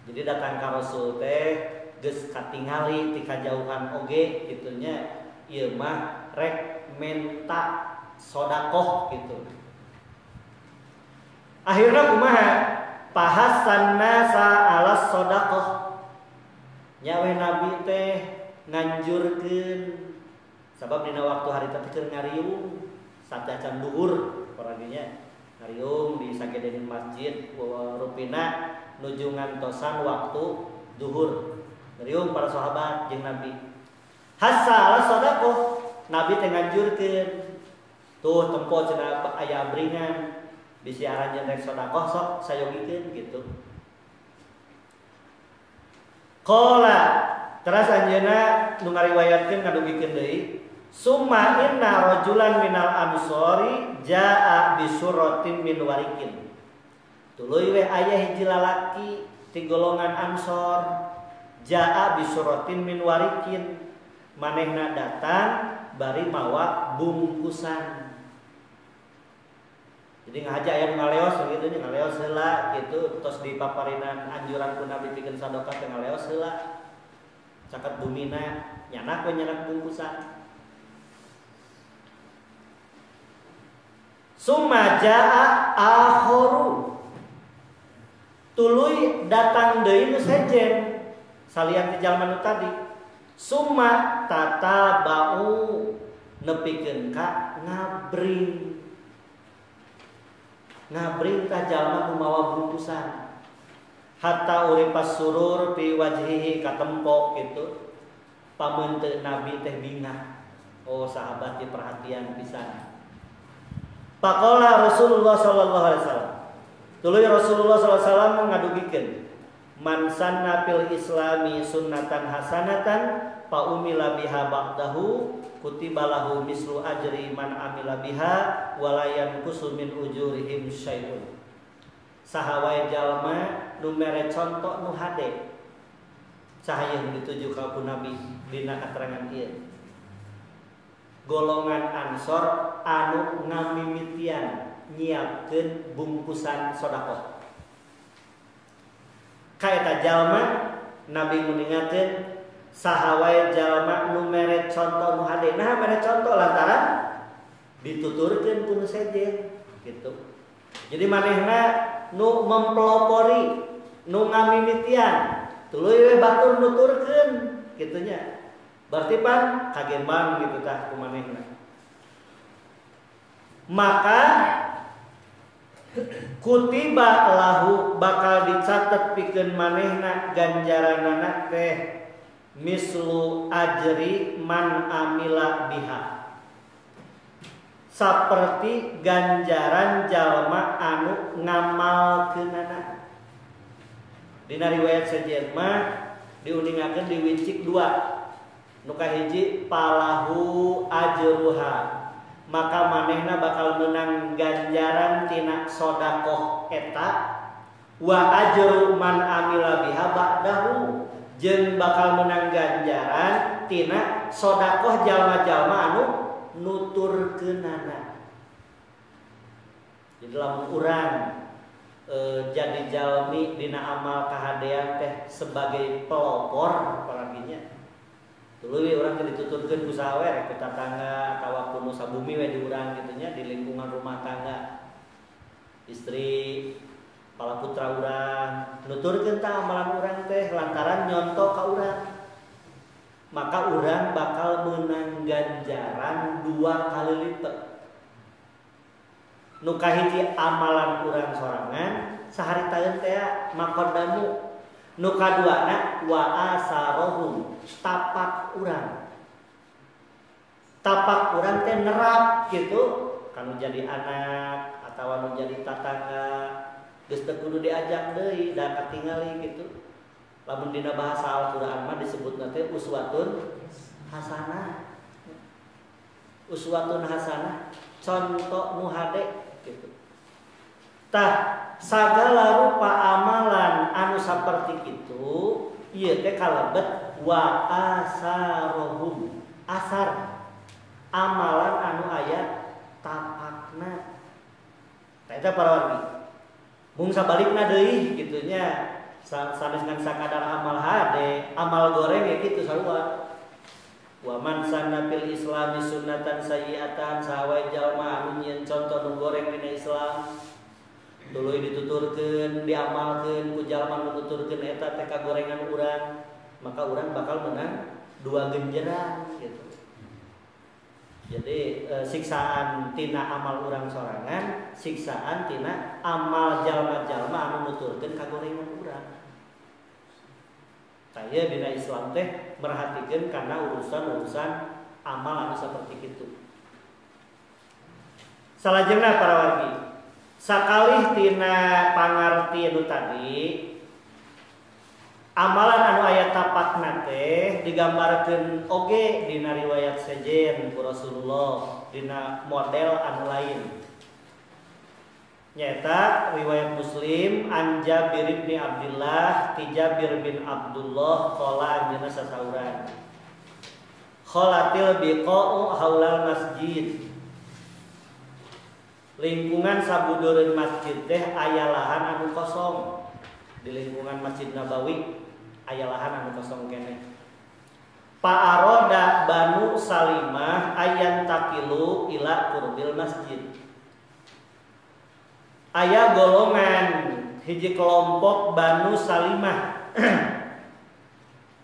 Jadi datang ka Rasul teh geus katingali ti kajauhan oge kitunya ieu mah rek menta sedekah gitu. Akhirna kumaha? Pahasanna sa'alas sedekah. Nya we Nabi teh nganjurkeun sabab dina waktu harita teh keur ngariung sajacan duhur paradinya ngariung di sagedeun masjid rupina nuju ngantosan waktu duhur. Ngariung para sahabat jeung Nabi. Hasal sedekah Nabi teh nganjurkeun. Tuh tempo cenah aya abringan bisi aranjeun rek sedekah sok sayogikeun gitu. Qala teras anjeunna nu ngariwayatkeun ngadugikeun deui summa inna rajulan minal ansori jaa bisuratin min warikin. Tuluy we aya hiji lalaki ti golongan Ansor jaa bisuratin min warikin manehna datang bari mawa bungkusan. Jadi ngahaja aya nu ngaleos gitu nya ngaleos heula gitu tos dipaparinan anjuran ku Nabi pikeun sedekah teh ngaleos heula. Caket bumina nyanak we nyanak bungkusan. Summa jaa akharu. Tuluy datang deui nu sejen salian ti jalma nu tadi. Summa tatabau nepikeun ka ngabring. Ngabring ka jalma nu mawa bungkusan. Hatta uripas surur fi wajhihi katempok gitu. Pamun teu nabi teh bingah. Oh sahabat di perhatian pisan. Faqala Rasulullah sallallahu alaihi wasallam. Tuluy Rasulullah sallallahu alaihi wasallam ngadugikeun, man sanna fil islami sunnatan hasanatan fa umila biha ba'dahu kutiba lahu mislu ajri man amila biha wa la yanqusu min ujurihim syai'un. Saha wae jalma nu mere conto nu hade. Saha yang dituju ka Nabi dina katerangan ieu. Golongan Ansor anu ngamimitian nyiapkeun bungkusan sodaqoh. Kaeta jalma Nabi nguningakeun saha wae jalma nu mere conto nu hade. Nah mere conto lantaran dituturkeun ku nu sejen gitu. Jadi manehna nu mempelopori nu ngamimitian tuluy we batur nuturkeun kitunya. Berarti pan kagemban gitu tah kumanehna. Maka kutiba lahu bakal dicatet pikeun manehna ganjaranana teh mislu ajri man amila biha. Saperti ganjaran jalma anu ngamalkeunana. Dina riwayat sejen mah diuningakeun di wincik 2. Nu kahiji palahu ajruha, maka manehna bakal menang ganjaran tina sodaqoh eta. Wa ajru man amila biha ba'dahu, jeung bakal menang ganjaran tina sodaqoh jalma-jalma anu nuturkeunana. Jadi lamun urang jadi jalmi dina amal kahadean teh sebagai pelopor apalaginya. Tuluy urang teh dituturkeun ku saha we rek ku tatangga atawa ku nu sabumi we di urang kitu nya di lingkungan rumah tangga. Istri, kepala putra urang nuturkeun tah amalan urang teh lantaran nyonto ka urang. Maka urang bakal meunang ganjaran 2 kali lipat. Nu kahiji amalan urang sorangan saharitaeun teh maqaddamu. Nu kaduana wa asarohum tapak urang. Tapak urang teh nerap gitu kanu jadi anak atawa nu jadi tatangga geus teu kudu diajak deui da katingali gitu. Lamun dina bahasa Al-Qur'an mah disebutna teh uswatun hasanah. Uswatun hasanah conto nu hade gitu. Tah sagala rupa amalan anu saperti kitu ieu teh kalebet wa asarohum. Asar amalan anu aya tapakna. Tah eta para wargi. Mung sabalikna deui kitu nya saneskan sakadar amal hade, amal goreng ya kitu sarua. Wa man sanna fil islami sunnatan sayyi'atan sahawa jalma anu nyieun conto nu goreng dina Islam. Tuluy dituturkeun diamalkeun ku jalma nu nuturkeun eta teh kagorengan urang, maka urang bakal menang 2 genjeran gitu. Jadi siksaan tina amal urang sorangan, siksaan tina amal jalma-jalma anu nuturkeun kagorengan urang. Saya dina Islam teh merhatikeun kana urusan-urusan amal anu saperti kitu. Salajengna para wargi, sakalih tina pangarti anu tadi, amalan anu aya tapakna teh digambarkeun oge dina riwayat sejen ku Rasulullah dina model anu lain. Nyata riwayat Muslim an Jabir bin Abdullah ti Jabir bin Abdullah qala anjeunna sasauran khalatil biqa'u haulal masjid. Lingkungan sabudureun masjid teh aya lahan anu kosong. Di lingkungan Masjid Nabawi aya lahan anu kosong keneh. Pa'aroda Banu Salimah ayan takilu ila qurbil masjid. aya golongan hiji kelompok Banu Salimah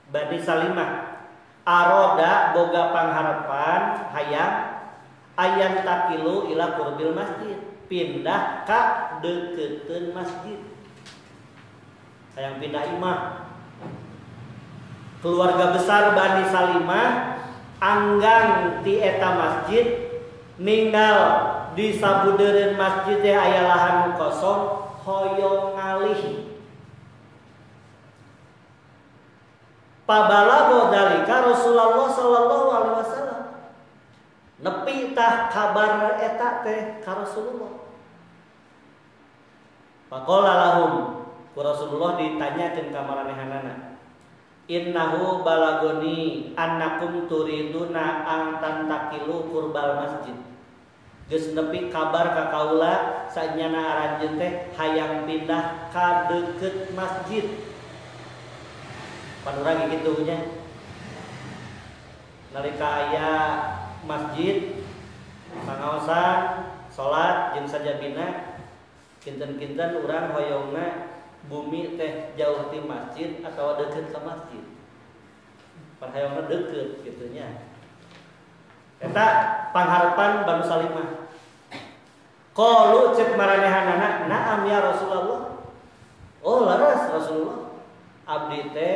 Bani Salimah aroda boga pangharapan hayang ayan takilu ila qurbil masjid, pindah ka deketeun masjid, hayang pindah imah. Keluarga besar Bani Salimah anggang ti eta masjid, ninggal di sabudeureun masjid teh aya lahan nu kosong, hoyong ngalih. Pabalago dalika Rasulullah sallallahu alaihi wasallam. Nepi tah kabar eta teh ka Rasulullah. Faqala lahum, ku Rasulullah ditanyakeun ka maranehanana. Innahu balagoni annakum turiduna an tantakilu qurbal masjid. Geus nepi kabar ka kaula saenyana aranjeun teh hayang pindah ka deukeut masjid. Panurang gitu nya. Nalika aya masjid pangaosan salat jeung sajabina kinten-kinten urang hoyongna bumi teh jauh ti masjid atau deukeut ka masjid. Parhayongna deukeut kitu nya. Eta pangharapan Banu Salimah. Qalu cek maranehanana, "Na'am ya Rasulullah." Oh, laras Rasulullah. Abdi teh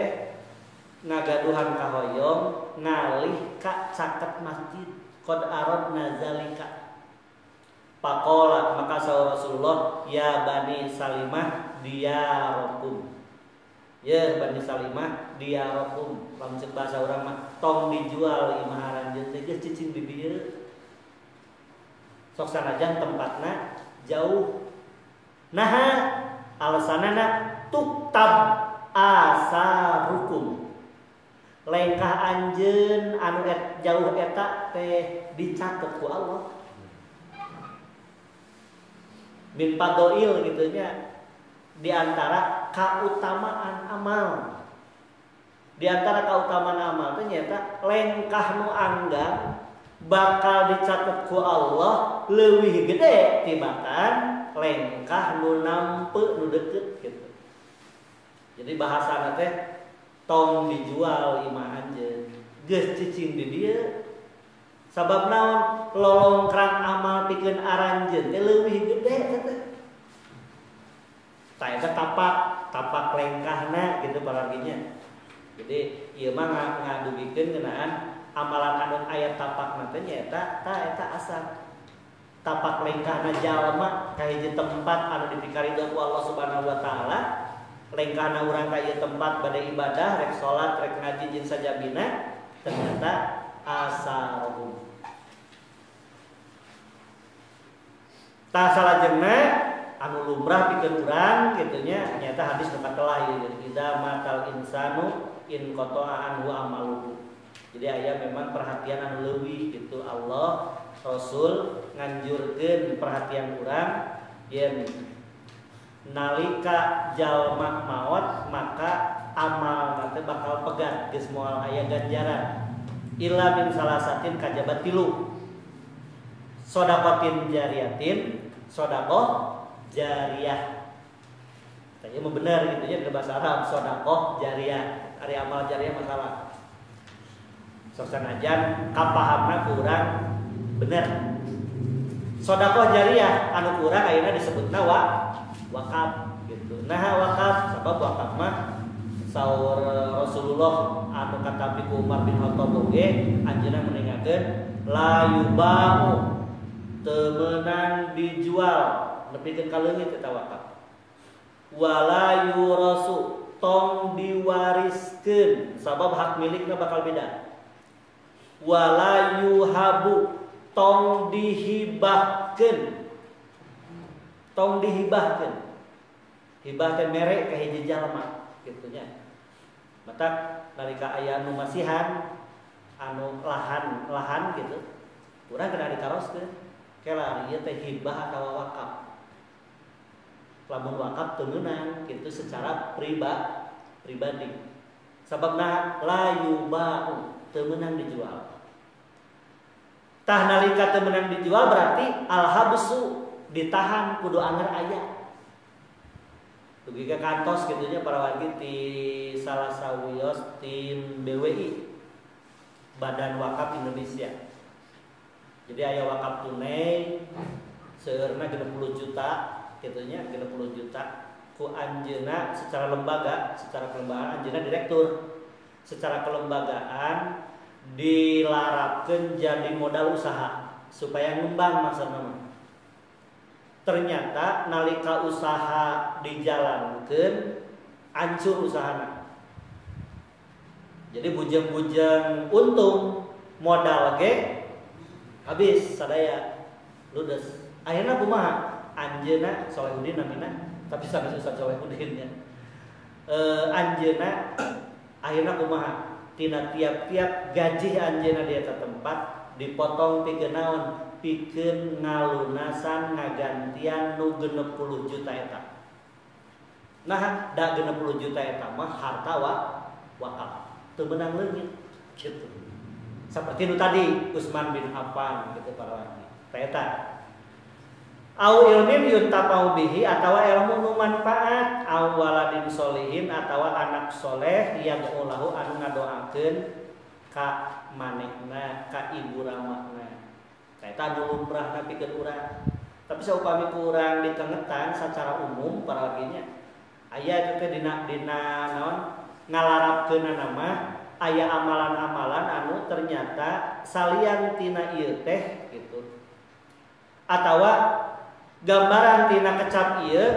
ngagaduhan ka hoyong ngalih ka caket masjid. Qad aradna zalika. Faqala maka saur Rasulullah, "Ya Bani Salimah diyarakum." Ya Bani Salimah diyarakum. Lamun ceuk bahasa urang mah tong dijual imah aranjeun teh geus cicing di dieu. Sok sanajan tempatna jauh. Naha alasanana tuktab asarukum. Lengkah anjeun anu jauh eta teh dicatet ku Allah. Min padoil gitu nya, di antara kautamaan amal. Di antara kautamaan amal teh nyata lengkah nu anggan bakal dicatat ku Allah leuwih gede tibatan lengkah nu nampe nu deukeut gitu. Jadi bahasana teh tong dijual imah anjeun geus cicing di dieu. Sabab naon lolongkrang amal pikeun aranjeun teh leuwih gede teh. Ta eta tapak lengkahna gitu palarginya. Jadi ieu mah ngadugikeun ngeunaan amalan anu aya tapakna teh nyaeta eta asal tapak lengkahna jalma ka hiji tempat anu dipikaridho ku Allah Subhanahu wa taala. Lengkahna urang ka ieu tempat bade ibadah, rek salat, rek ngaji jeung sajabina, ternyata asarum. Ta salajengna anu lumrah pikeun urang kitu nya nyata hadis nu katelah ieu idza matal insanu in qata'a anhu amaluhu. Jadi aya memang perhatian anu leuwih gitu. Allah Rasul nganjurkeun perhatian urang yen nalika jalma maot maka amal nanti bakal pegat geus moal aya ganjaran. Illa min salasatin kajabat tilu. Shadaqatin jariyatin, shadaqah jariyah. Tanya mah bener gitu ya dalam bahasa Arab, shadaqah jariyah. Ari amal jariyah masalah. Sok sanajan kapahamna kurang bener. Shadaqah jariyah anu kurang ayeuna disebutna wakaf gitu. Nah wakaf sebab wakaf mah saur Rasulullah anu katampi ku Umar bin Khattab oge anjeunna meningakeun la yubau teu meunang dijual nepikeun ka leungit eta wakaf. Wala yurasu tong diwariskeun sabab hak milikna bakal beda. Wala yuhabu tong dihibahkeun. Tong dihibahkeun. Hibah teh mere ka hiji jalma kitu nya. Matak nalika aya nu masihan anu lahan gitu. Urang kena dikaroskeun. Kela ieu teh hibah atawa wakaf. Lamun wakaf teu meunang kitu secara pribadi. Sababna la yubau teu meunang dijual. Tah nalika teu meunang dijual berarti al-habsu ditahan kudu anger aya. Dugi ka kantos gitunya para wargi di salah sawios tim BWI, Badan Wakaf Indonesia. Jadi aya wakaf tunai seueurna 60 juta gitunya, 60 juta ku anjeunna secara kelembagaan anjeunna direktur. Secara kelembagaan dilarapkeun jadi modal usaha supaya ngembang maksudna. Ternyata nalika usaha dijalankeun hancur usahana. Jadi bujang-bujang untung modal ge habis sadaya ludes. Akhirna kumaha? Anjeunna Solehudin namina, tapi sanes Ustaz Solehudin nya. Anjeunna akhirna kumaha? Tina tiap-tiap gaji anjeunna di eta tempat dipotong pikeun naon? Pikeun ngalunasan ngagantian nu 60 juta eta. Nah, da 60 juta eta mah harta wakaf. Teu meunang leungit gitu. Seperti nu tadi Utsman bin Affan gitu para wargi. Eta. Au ilmin yuntafau bihi atawa ilmu nu manfaat, au waladin solihin atawa anak soleh yang ulahu anu ngadoakeun ka manehna ka ibu ramahna. Eta anu lumrahna pikeun urang. Tapi saupami ku urang dikengetan secara umum para warginya aya teh dina naon ngalarapkeunna mah aya amalan-amalan anu ternyata salian tina ieu teh gitu. Atawa gambaran tina kecap ieu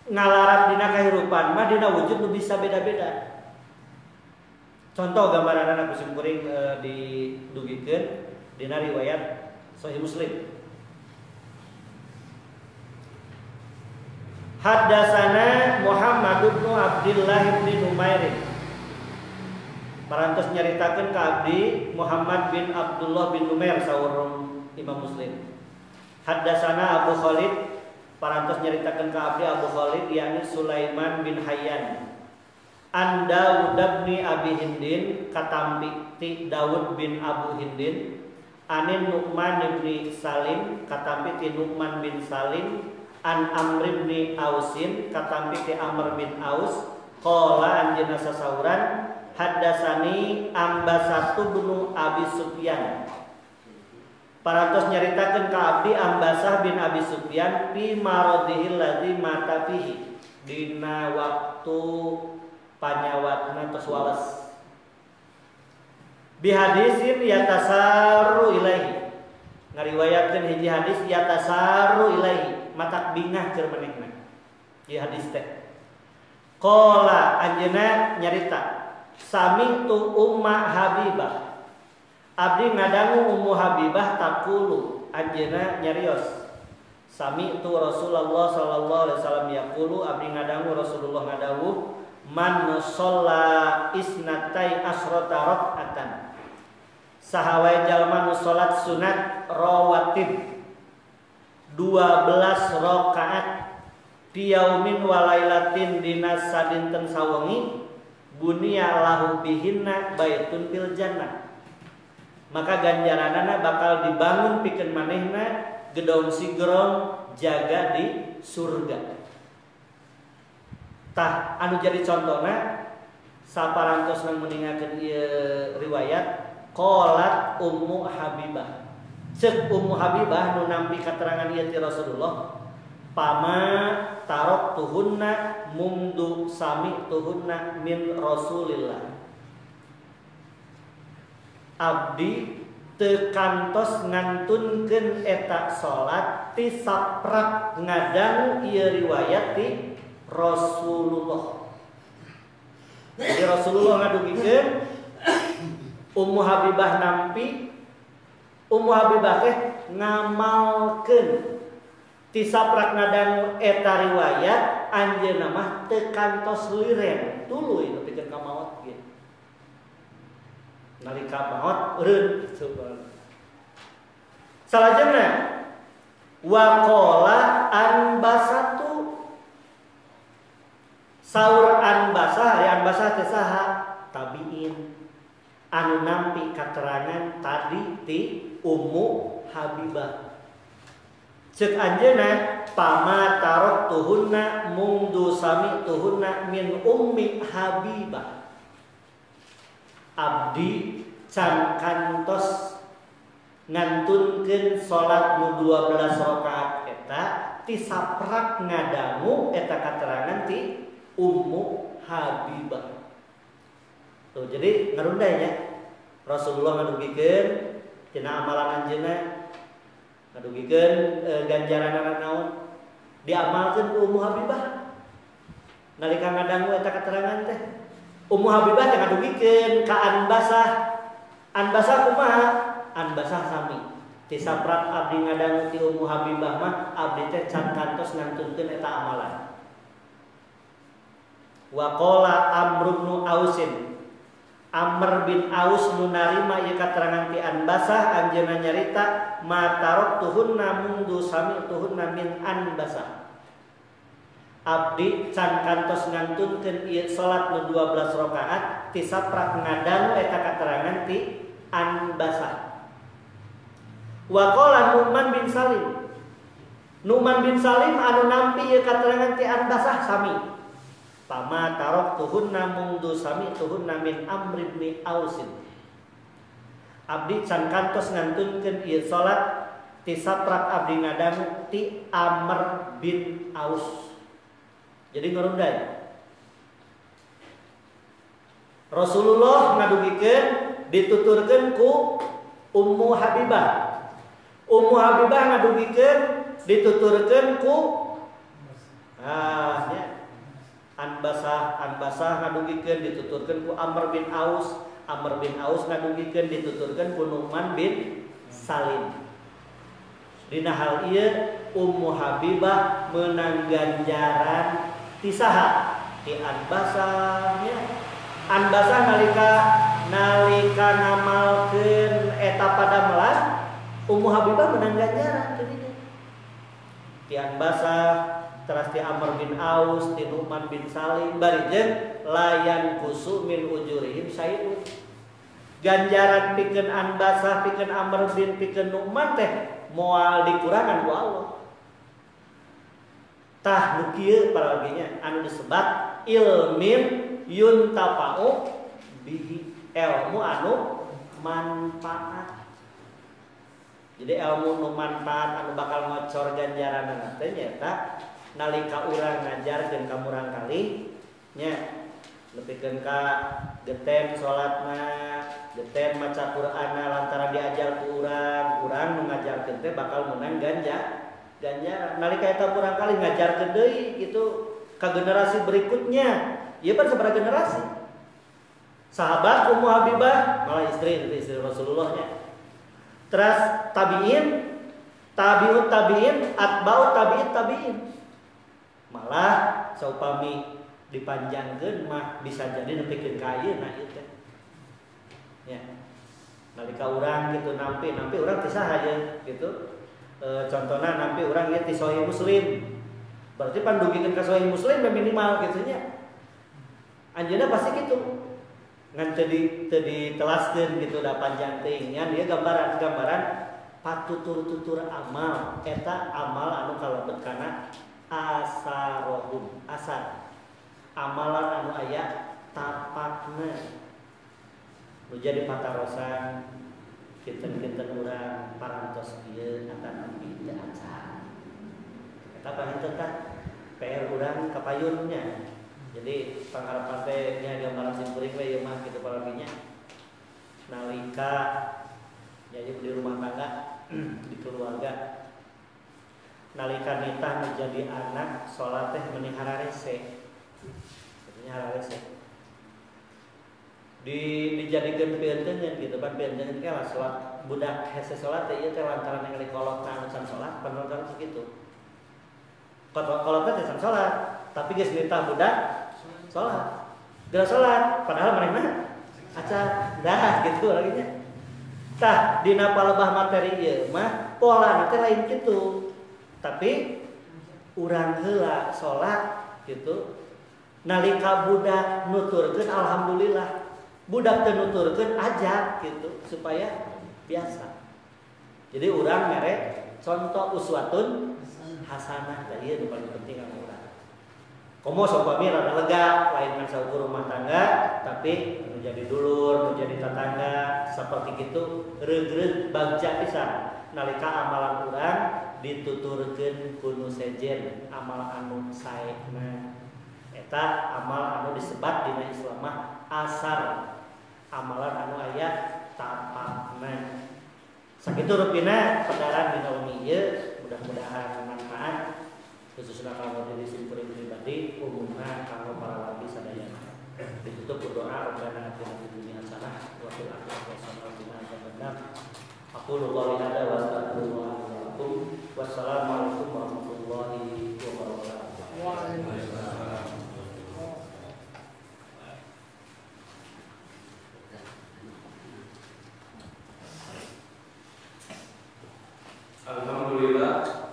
ngalarap dina kahirupan mah dina wujud nu bisa beda-beda. Contoh gambaran anak kusim kuring didugikeun dina riwayat Sahih Muslim. Haddatsana Muhammad bin Abdullah bin Numair. Parantos nyaritakeun ka abdi Muhammad bin Abdullah bin Numair saur Imam Muslim. Haddatsana Abu Khalid, parantos nyaritakeun ka abdi Abu Khalid yakni Sulaiman bin Hayyan. An Daud bin Abi Hindin katambi ti Daud bin Abu Hindin. Anin Nu'man bin Salim katambi ti Nu'man bin Salim. An Amr bin Ausin katambi ti Amr bin Aus. Qala anjeunna sasauran haddatsani Ambasatu bin Abi Sufyan. Parantos nyaritakeun ka abdi Ambasah bin Abi Sufyan fi maradihil ladzi mata fihi dina waktu panyawatna tos wales. Bi hadisin yatasaru ilaihi. Ngariwayatkeun hiji hadis yatasaru ilaihi, matak bingah keur manehna. Ieu hadis teh. Qala anjeunna nyarita sami tu Umma Habibah. Abdi ngadangu Ummu Habibah taqulu anjeunna nyarios. Sami tu Rasulullah sallallahu alaihi wasallam yaqulu abdi ngadangu Rasulullah ngadawuh man shalla isnatai asrata rakaatan. Sahawa jalma nu salat sunat rawatib 12 rakaat tiyaumin walailatin dina sadinten sawengi bunia lahu bihinna baitun fil jannah. Maka ganjaranana bakal dibangun pikeun manehna gedong sigrong jaga di surga. Tah anu jadi contona saparantosna meningakeun ieu riwayat qalat Ummu Habibah. Ceuk Ummu Habibah nu nampi katerangan ieu ti Rasulullah, pama tarok tuhunna mundu sami tuhunna min Rasulillah. Abdi teu kantos ngantunkeun eta salat ti saprak ngadang ieu riwayat ti Rasulullah. Jadi Rasulullah ngadugikeun Ummu Habibah nampi, Ummu Habibah teh ngamalkeun ti saprak ngadang eta riwayat anjeunna mah teu kantos liren tuluy nepikeun ka maot ge. Nalika maot eureun subhanallah. Salajengna wa qala Anbasatu saur Anbasah, ari Anbasah teh saha? Tabiin anu nampi katerangan tadi ti Ummu Habibah. Cek anjeunna pama tarok tuhunna mundu sami tuhunna min ummi Habibah. Abdi can kantos ngantunkeun salat nu 12 rakaat eta ti saprak ngadangu eta katerangan ti Ummu Habibah. Tuh jadi ngarundanya Rasulullah ngadugikeun tina amalan anjeunna ngadugikeun ganjaran naon diamalkeun ku Ummu Habibah. Nalika ngadangu eta katerangan teh Ummu Habibah teh ngadugikeun ka Anbasah. Anbasah kumaha? Anbasah sami. Ti saprak abdi ngadangu ti Ummu Habibah mah abdi teh can kantos ngantunkeun eta amalan. Wa qala Amr bin Ausin. Amr bin Aus nu narima ieu katerangan ti Anbasah anjeunna nyarita ma taraktuhunna mundu sami'tuhunna min Anbasah. Abdi can kantos ngantunkeun ieu salat nu 12 rakaat ti saprak ngadangu eta katerangan ti Anbasah. Wa qala Nu'man bin Salim. Nu'man bin Salim anu nampi ieu katerangan ti Anbasah sami. Pama taraktuhunna mundu sami'tuhunna min Amr bin Ausin. Abdi can kantos ngantunkeun ieu salat ti saprak abdi ngadangu ti Amr bin Aus. Jadi ngarundai. Rasulullah ngadugikeun dituturkeun ku Ummu Habibah. Ummu Habibah ngadugikeun dituturkeun ku Anbasah ngadugikeun dituturkeun ku Amr bin Aus. Amr bin Aus ngadugikeun dituturkeun ku Nu'man bin Salim. Dina hal ieu Ummu Habibah meunang ganjaran ti saha? Ti Anbasah nya. Anbasah nalika ngamalkeun eta padamelan Ummu Habibah meunang ganjaran teh dieu. Ti Anbasah teras ti Amr bin Aus, ti Nu'man bin Salim bari jeung layan kusu min ujurihim sayyid. Ganjaran pikeun Anbasah, pikeun Amr bin, pikeun Nu'man teh moal dikurangan ku Allah. Tah nu kieu paraginya anu disebat ilmin yuntafa'u bihi, ilmu anu manfaat. Jadi ilmu nu manfaat anu bakal ngocor ganjaranna teh nyaeta nalika urang ngajarkeun ka murang kali nya nepikeun ka geten salatna, geten maca Qur'anna lantaran diajar ku urang nu ngajarkeun teh bakal meunang ganjaran. Nalika eta murang kali ngajarkeun deui itu ka generasi berikutnya, ieu pan sabaraha generasi? Sahabat Ummu Habibah malah istri Rasulullah nya. Terus tabi'in, tabi'ut tabi'in, atba'ut tabi'it tabi'in. Malah saupami dipanjangkeun mah bisa jadi nepikeun ka ayeuna ieu teh. Ya. Nalika urang gitu nampi urang teh saha ye gitu. Contohna nampi urang ieu ti Sahih Muslim. Berarti pan dugikeun ka Sahih Muslim minimal gitu nya. Anjeunna pasti kitu. Ngan teu ditelaskeun gitu da panjang teuing nya ieu gambaran patutur-tutur amal eta amal anu kalebet kana asarohum asar amalan anu aya tapakna nu jadi patarosan kinten-kinten urang parantos ieu akan nempi teu acan eta paneuteun tah PR urang kapayunnya. Jadi pangarapan teh nya gambaran simkuring we ieu mah kitu parabinya nalika jadi di rumah tangga di keluarga nalika nitah menjadi anak salat teh meuni hararese. Artinya hararese. Dijadikeun peuteungeun gitu pan peuteungeun ke lah salat budak hese salat teh ieu teh lantaran ningali kolotna anu can salat panonton sakitu. Kolotna teh can salat, tapi geus nitah budak salat. Geus salat padahal manehna acan dah gitu lagi nya. Tah dina palebah materi ieu mah polana teh lain kitu. Tapi urang heula salat gitu. Nalika budak nuturkeun alhamdulillah. Budak teu nuturkeun ajak gitu supaya biasa. Jadi urang mere contoh uswatun hasanah tadi itu paling penting kan urang. Komo sok pamir rada lega lain kan saukur rumah tangga tapi menjadi dulur, menjadi tetangga seperti gitu reug-reug bagja pisan nalika amalan urang dituturkeun ku nu sejen amal anu saena eta amal anu disebat dina Islam mah asar amalan anu aya tapakna sakitu rupina padaran dina umi ieu mudah-mudahan manfaat khususnya kalau diri simpul pribadi umumnya kalau para wali sadayana ditutup berdoa Rabbana atina fid dunya hasanah wa fil akhirati hasanah wa qina adzabannar aqulu qouli hadza wa astaghfirullah li wa lakum wassalamualaikum warahmatullahi wabarakatuh. Waalaikumsalam. Alhamdulillah.